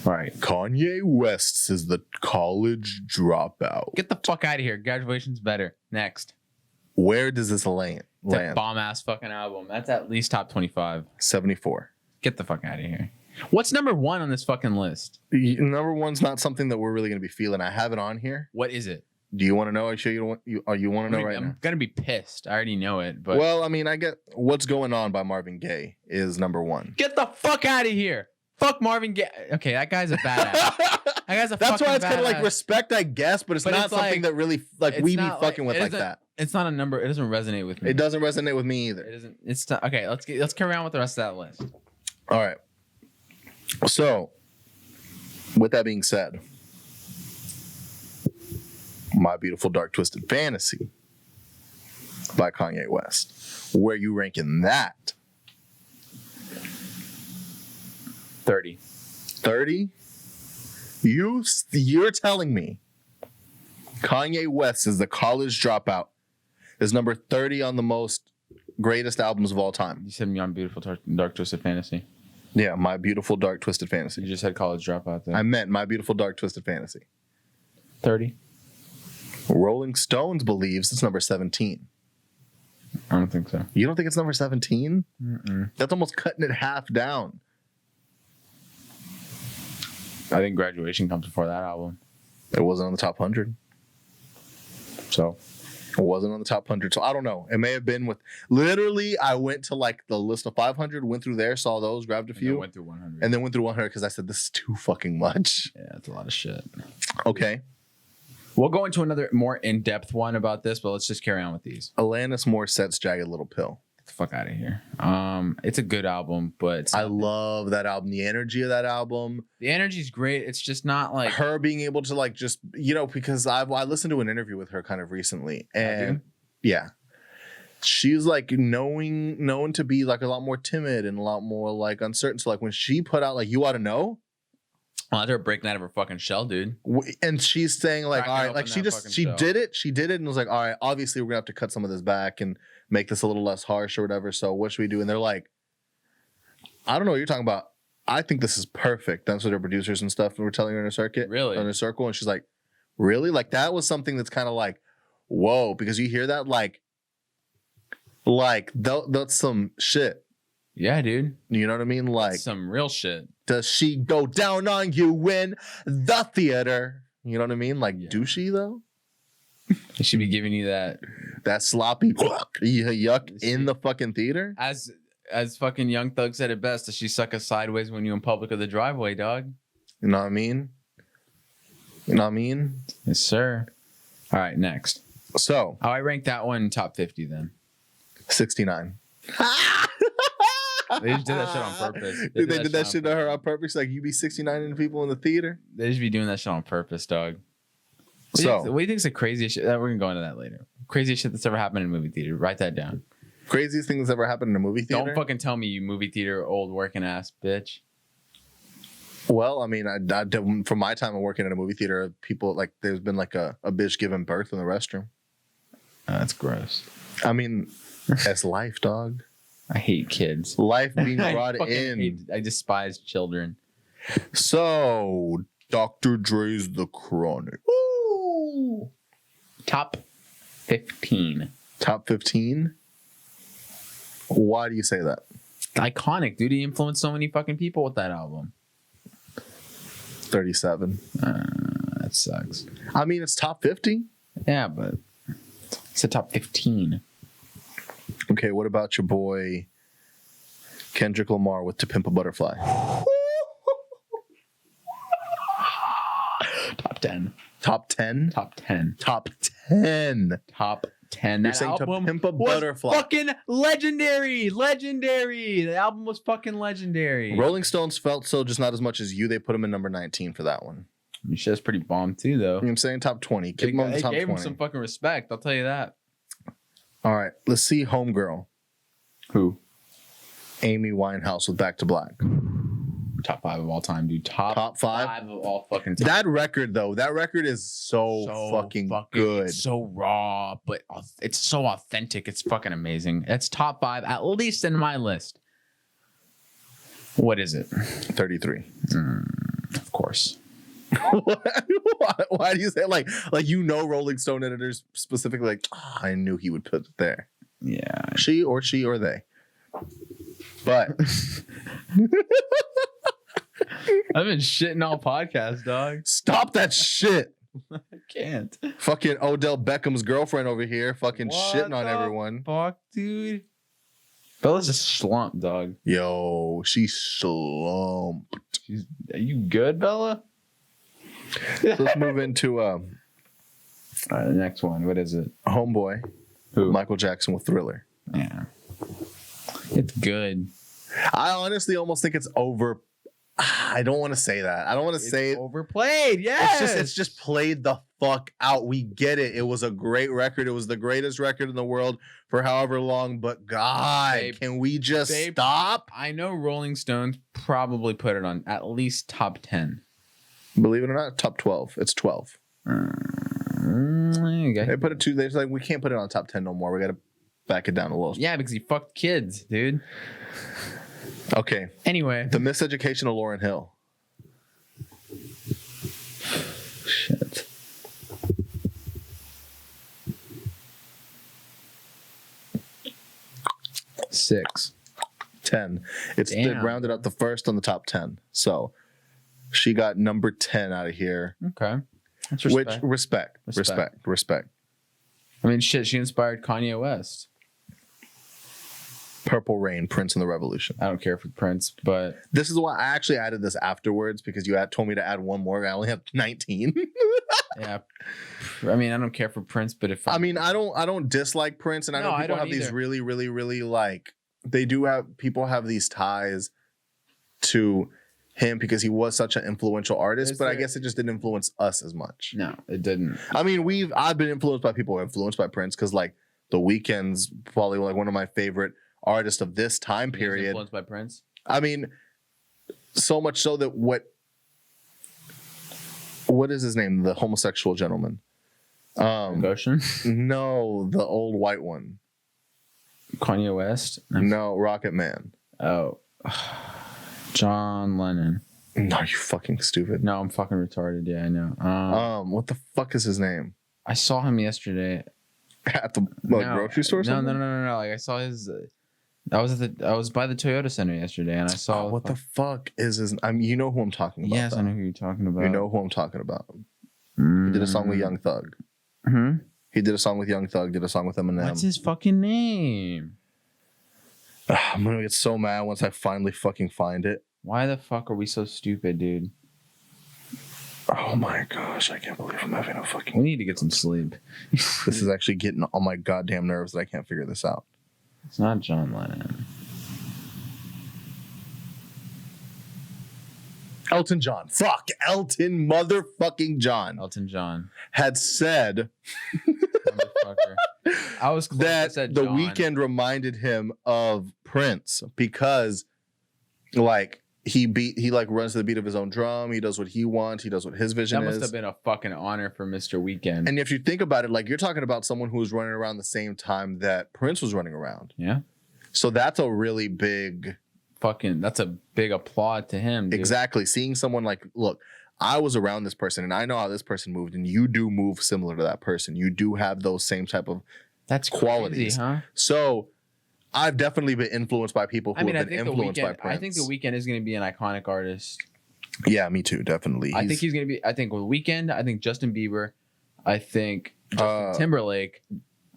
All right. Kanye West is the college dropout. Get the fuck out of here. Graduation's better. Next. Where does this land? That bomb ass fucking album. That's at least top 25. 74. Get the fuck out of here. What's number 1 on this fucking list? Number one's not something that we're really going to be feeling. I have it on here. What is it? Do you want to know? I show you. You want to know right now? I'm gonna be pissed. I already know it, but Well, I mean, I get What's Going On by Marvin Gaye is number 1. get the fuck out of here. Fuck Marvin Gaye. Okay, that guy's a badass. That guy's a That's why it's kind of badass. like respect, I guess, but it's not something that really like we be fucking with like that. It's not a number. It doesn't resonate with me. It doesn't resonate with me either. It doesn't. It's not, okay. Let's carry on with the rest of that list. All right. So, with that being said, My Beautiful Dark Twisted Fantasy by Kanye West. Where you ranking that? 30. 30? You're telling me Kanye West is the college dropout is number 30 on the most greatest albums of all time. You said My Beautiful Dark Twisted Fantasy. Yeah, My Beautiful Dark Twisted Fantasy. You just had College Dropout there. I meant My Beautiful Dark Twisted Fantasy. 30. Rolling Stones believes it's number 17. I don't think so. You don't think it's number 17? Mm-mm. That's almost cutting it half down. I think Graduation comes before that album. It wasn't on the top 100. So, it wasn't on the top 100. So, I don't know. It may have been with... Literally, I went to like the list of 500, went through there, saw those, grabbed a few. And then went through 100. And then went through 100 because I said, this is too fucking much. Yeah, that's a lot of shit. Okay. We'll go into another more in-depth one about this, but let's just carry on with these. Alanis Morissette's Jagged Little Pill. Get the fuck out of here. It's a good album, but I love that album. The energy of that album. The energy's great. It's just not like her being able to like just, because I listened to an interview with her kind of recently, and yeah, she's like known to be like a lot more timid and a lot more like uncertain. So like when she put out like You Ought to Know. Well, that's her breaking out of her fucking shell, dude. And she's saying like, all right, like she did it and was like, all right, obviously we're gonna have to cut some of this back and make this a little less harsh or whatever. So what should we do? And they're like, I don't know what you're talking about. I think this is perfect. That's what her producers and stuff were telling her in a circuit. Really? In a circle. And she's like, really? Like that was something that's kind of like, whoa, because you hear that like that's some shit. Yeah, dude. You know what I mean? Like that's some real shit. Does she go down on you in the theater? You know what I mean? Like, do she though? She should be giving you that sloppy yuck in the fucking theater. As fucking Young Thug said it best, does she suck us sideways when you in public or the driveway, dog? You know what I mean? You know what I mean? Yes, sir. All right, next. So, how I rank that one top 50 then? 69. They just did that shit on purpose. They did that shit to her on purpose. Like you be 69 and people in the theater. They just be doing that shit on purpose, dog. What do you think's the craziest shit? We're gonna go into that later. Craziest shit that's ever happened in a movie theater. Write that down. Craziest thing that's ever happened in a movie theater. Don't fucking tell me you movie theater old working ass bitch. Well, I mean, I from my time of working in a movie theater, people like there's been like a bitch giving birth in the restroom. That's gross. I mean, that's life, dog. I hate kids. Life being brought in. I despise children. So, Dr. Dre's The Chronic. Ooh. Top 15. Top 15? Why do you say that? Iconic, dude. He influenced so many fucking people with that album. 37. That sucks. I mean, it's top 50. Yeah, but it's a top 15. Okay, what about your boy Kendrick Lamar with To Pimp a Butterfly? Top 10. Top 10? Top 10. Top 10. Top 10. You're that saying album To Pimp a was Butterfly. Fucking legendary. Legendary. The album was fucking legendary. Rolling Stones felt so, just not as much as you. They put him in number 19 for that one. Shit's pretty bomb too, though. You know what I'm saying? Top 20. Keep him on the top 20. They gave him some fucking respect. I'll tell you that. All right, let's see Homegirl. Who? Amy Winehouse with Back to Black. Top 5 of all time, dude. Top 5 of all fucking time. That record, though, that record is so fucking good. It's so raw, but it's so authentic. It's fucking amazing. It's top 5, at least in my list. What is it? 33. Of course. Why do you say like Rolling Stone editors specifically like, I knew he would put it there. Yeah. She or they. But I've been shitting all podcasts, dog. Stop that shit. I can't. Fucking Odell Beckham's girlfriend over here, fucking shitting on everyone. Fuck, dude. Bella's just slumped, dog. Yo, she's slumped. Are you good, Bella? So let's move into All right, the next one. What is it? Homeboy. Who? Michael Jackson with Thriller. Yeah. It's good. I honestly almost think it's over. I don't want to say that. I don't want to say it. Overplayed. Yeah. It's just played the fuck out. We get it. It was a great record. It was the greatest record in the world for however long. But God, Babe, can we just stop? I know Rolling Stones probably put it on at least top 10. Believe it or not, top 12. It's 12. Okay. They put it to. They're like, we can't put it on top 10 no more. We got to back it down a little. Yeah, because he fucked kids, dude. Okay. Anyway. The Miseducation of Lauryn Hill. Shit. Six. 10. It's Damn. rounded out the first on the top 10. So she got number 10 out of here. Okay. That's Respect. Respect. I mean, shit, she inspired Kanye West. Purple Rain, Prince and the Revolution. I don't care for Prince, but This is why I actually added this afterwards, because you told me to add one more. I only have 19. yeah. I mean, I don't care for Prince, but if I don't dislike Prince, and I No, know I people don't have these either. really, really, really like people have these ties to him because he was such an influential artist, but I guess it just didn't influence us as much. No, it didn't. I mean, I've been influenced by people influenced by Prince, because like The Weeknd's probably like one of my favorite artists of this time He was period. influenced by Prince. I mean, so much so that what is his name? The homosexual gentleman. Goshen? No, the old white one. Kanye West? No, Rocket Man. Oh. John Lennon. No, you fucking stupid. No, I'm fucking retarded. Yeah, I know. What the fuck is his name? I saw him yesterday. At the grocery store or something? No. Like I saw his. I was by the Toyota Center yesterday, and I saw. What the fuck is his? You know who I'm talking about. Yes, though. I know who you're talking about. You know who I'm talking about. He did a song with Young Thug. Hmm? He did a song with Young Thug. Did a song with Eminem. What's his fucking name? I'm gonna get so mad once I finally fucking find it. Why the fuck are we so stupid, dude? Oh my gosh, I can't believe I'm having a fucking. We need to get some sleep. This is actually getting on my goddamn nerves that I can't figure this out. It's not John Lennon. Elton John. Fuck. Elton motherfucking John Elton John. had said Motherfucker. I was close. I that said The John. Weeknd reminded him of Prince because, like, he runs to the beat of his own drum. He does what he wants. He does what his vision That is. must have been a fucking honor for Mr. Weeknd. And if you think about it, like, you're talking about someone who was running around the same time that Prince was running around. Yeah. So that's a really big. That's a big applaud to him, dude. Exactly. Seeing someone like, look, I was around this person and I know how this person moved, and you do move similar to that person. You do have those same type of That's qualities. crazy, huh? So I've definitely been influenced by people who have been influenced by Prince. I think The Weeknd is going to be an iconic artist. Yeah, me too, definitely. I think he's going to be. I think with Weeknd. I think Justin Bieber. I think Justin Timberlake.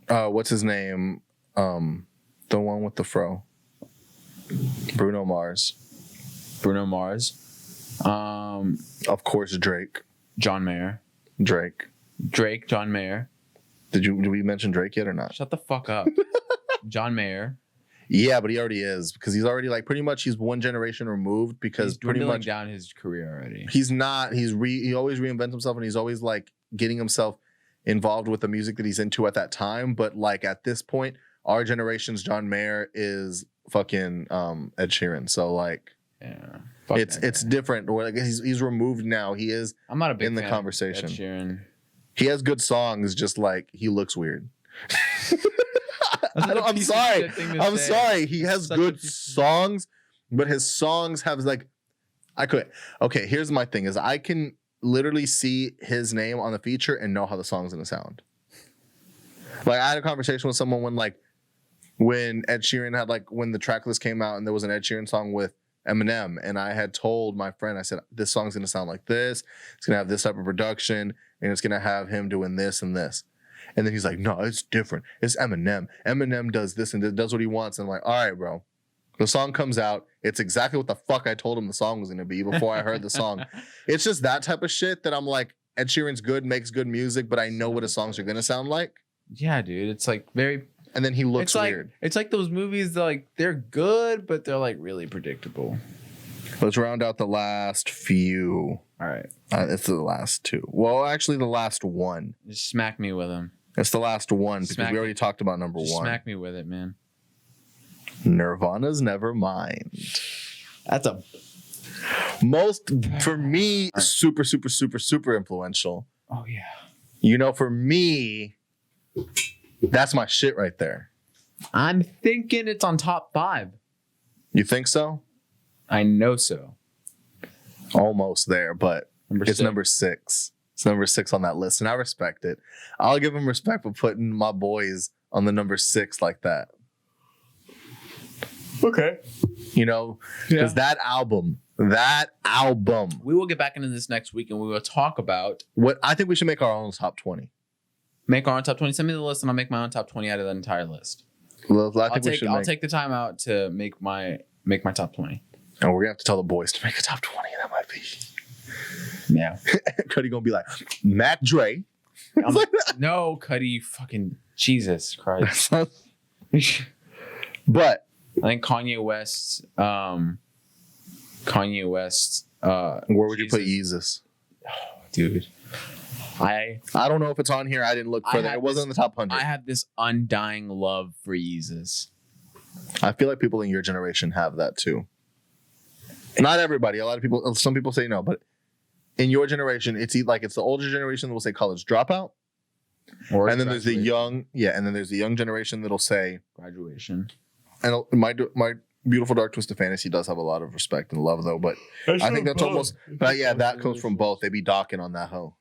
What's his name? The one with the fro. Bruno Mars. Of course, Drake. John Mayer. Drake. John Mayer. Did we mention Drake yet or not? Shut the fuck up. John Mayer. Yeah, but he already is, because he's already like pretty much he's one generation removed, because He's pretty dwindling much down his career already. he's not. He always reinvents himself, and he's always like getting himself involved with the music that he's into at that time. But like at this point, our generation's John Mayer is fucking Ed Sheeran. So like, Yeah. it's different. Like he's removed now. He is I'm not a big in the fan conversation. Of Ed Sheeran. He has good songs, just like he looks weird. That's I'm sorry. I'm sorry. He has good songs, but his songs have like okay, here's my thing is I can literally see his name on the feature and know how the song's gonna sound. Like I had a conversation with someone when Ed Sheeran had when the track list came out and there was an Ed Sheeran song with Eminem, and I had told my friend, I said, this song's gonna sound like this. It's gonna have this type of production, and it's gonna have him doing this and this. And then he's like, no, it's different. It's Eminem. Eminem does this and does what he wants. And I'm like, all right, bro. The song comes out. It's exactly what the fuck I told him the song was gonna be before I heard the song. It's just that type of shit that I'm like, Ed Sheeran's good, makes good music, but I know what his songs are gonna sound like. Yeah, dude. It's like very. And then he looks weird. It's like those movies that like they're good, but they're like really predictable. Let's round out the last few. All right. It's the last two. Well, actually, the last one. Just smack me with them. It's the last one because we already talked about number one. Smack me with it, man. Nirvana's Nevermind. That's a most, for me, super, super, super, super influential. Oh, yeah. You know, for me, that's my shit right there. I'm thinking it's on top 5. You think so? I know so. Almost there, but it's number 6. It's number 6 on that list, and I respect it. I'll give him respect for putting my boys on the number 6 like that. Okay. You know, because that album. We will get back into this next week, and we will talk about what I think we should make our own top 20. Make our own top 20. Send me the list, and I'll make my own top 20 out of that entire list. Well, I'll take the time out to make my top 20. And we're gonna have to tell the boys to make a top 20. That might be. Yeah. Cuddy gonna be like, Mac Dre. No, Cuddy, fucking Jesus Christ. But I think Kanye West. Where would you put Yeezus? Oh, dude. I don't know if it's on here. I didn't look further. It wasn't in the top 100. I have this undying love for Yeezus. I feel like people in your generation have that too. Not everybody. A lot of people. Some people say no, but in your generation, it's like it's the older generation that will say college dropout, and then there's the young, and then there's the young generation that'll say graduation. And my beautiful dark twisted fantasy does have a lot of respect and love though, but I think that's almost. But yeah, that comes from both. They be docking on that hoe.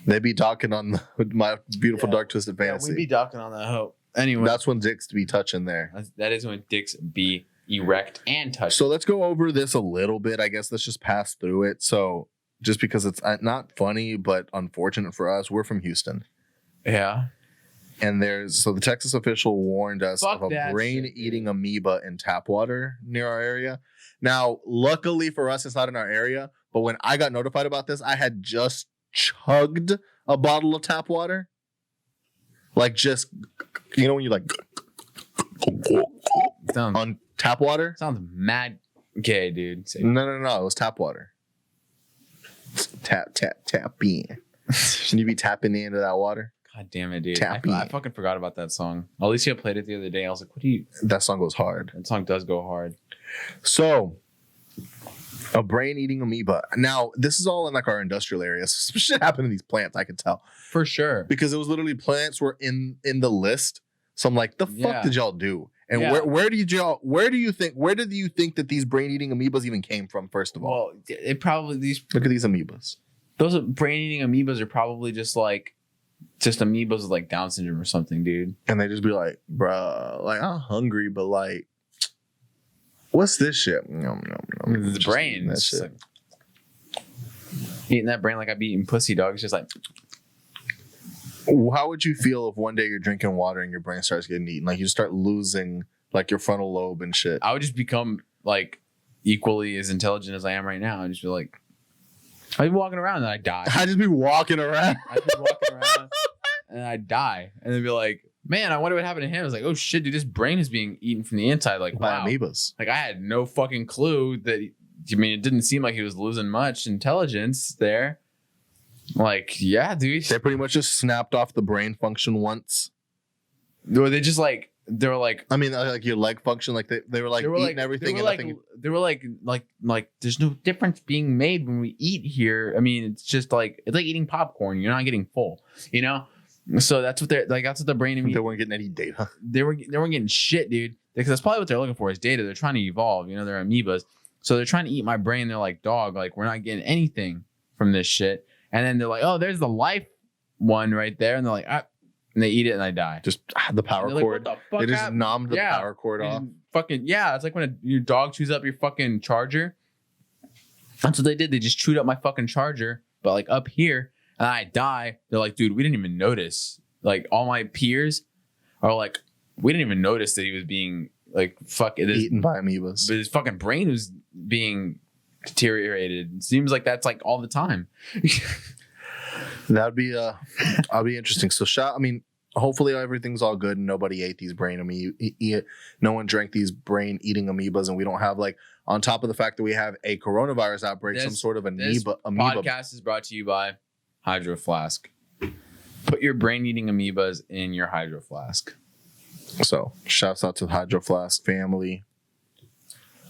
They be docking on my beautiful dark twisted fantasy. We be docking on that hoe. Anyway, that's when dicks be touching there. That is when dicks be erect and touch. So let's go over this a little bit. I guess let's just pass through it. So just because it's not funny, but unfortunate for us, we're from Houston. Yeah. And the Texas official warned us of a brain-eating amoeba in tap water near our area. Now, luckily for us, it's not in our area. But when I got notified about this, I had just chugged a bottle of tap water. Like just, you know, when you like on tap water. Sounds mad gay, dude. No. It was tap water. Tap in. Shouldn't you be tapping into that water? God damn it, dude. I fucking forgot about that song. Alicia played it the other day. I was like, what do you... That song goes hard. That song does go hard. So, a brain-eating amoeba. Now, this is all in like our industrial areas. Some shit happened in these plants, I could tell. For sure. Because it was literally plants were in the list. So I'm like, the fuck did y'all do? And where did you think that these brain-eating amoebas even came from, first of all? Well, it probably... Look at these amoebas. Those brain-eating amoebas are probably just amoebas with like Down syndrome or something, dude. And they just be like, bruh, like I'm hungry, but like, what's this shit? The brain. That shit. Eating that brain like I'd be eating pussy, dog. It's just like. How would you feel if one day you're drinking water and your brain starts getting eaten? Like you start losing like your frontal lobe and shit. I would just become like equally as intelligent as I am right now. I'd just be like, I'd be walking around and I'd die. I'd just be walking around. And I'd die. And they'd be like, man, I wonder what happened to him. I was like, oh shit, dude, his brain is being eaten from the inside. Like, by wow. Amoebas. Like, I had no fucking clue that, it didn't seem like he was losing much intelligence there. Like, yeah, dude. They pretty much just snapped off the brain function once. Or they just like, they were like, I mean, like your leg function, like they were eating everything. They were like, there's no difference being made when we eat here. I mean, it's just like, it's like eating popcorn. You're not getting full, you know? So that's what they're like. That's what the brain. They weren't getting any data. They weren't getting shit, dude. Because that's probably what they're looking for is data. They're trying to evolve. You know, they're amoebas. So they're trying to eat my brain. They're like, dog, like we're not getting anything from this shit. And then they're like, oh, there's the life one right there. And they're like, and they eat it and they die. Just the power Like, cord. what the fuck They just happened? nommed the power cord off. It's like when your dog chews up your fucking charger. That's what they did. They just chewed up my fucking charger, but like up here, and I die. They're like, dude, we didn't even notice. Like all my peers are like, we didn't even notice that he was being like Eaten by amoebas. But his fucking brain was being deteriorated. It seems like that's like all the time. That'd be I'll be interesting. So hopefully everything's all good and nobody ate these no one drank these brain eating amoebas, and we don't have like, on top of the fact that we have a coronavirus outbreak, some sort of amoeba. Podcast is brought to you by Hydro Flask. Put your brain eating amoebas in your Hydro Flask. So shouts out to the Hydro Flask family.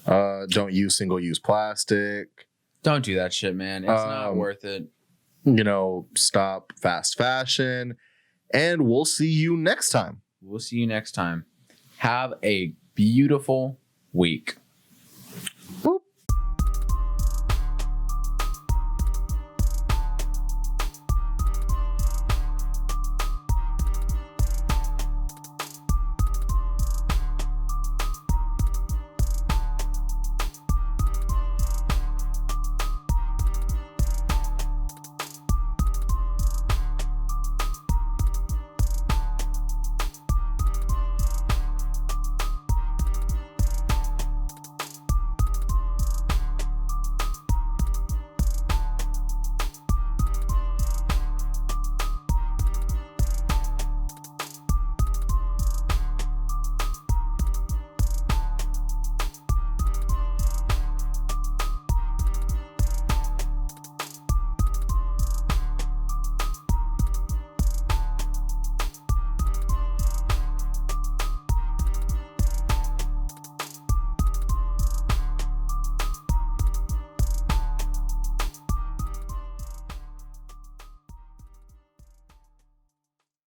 Don't use single-use plastic. Don't do that shit, man. It's not worth it. Stop fast fashion. And we'll see you next time. Have a beautiful week.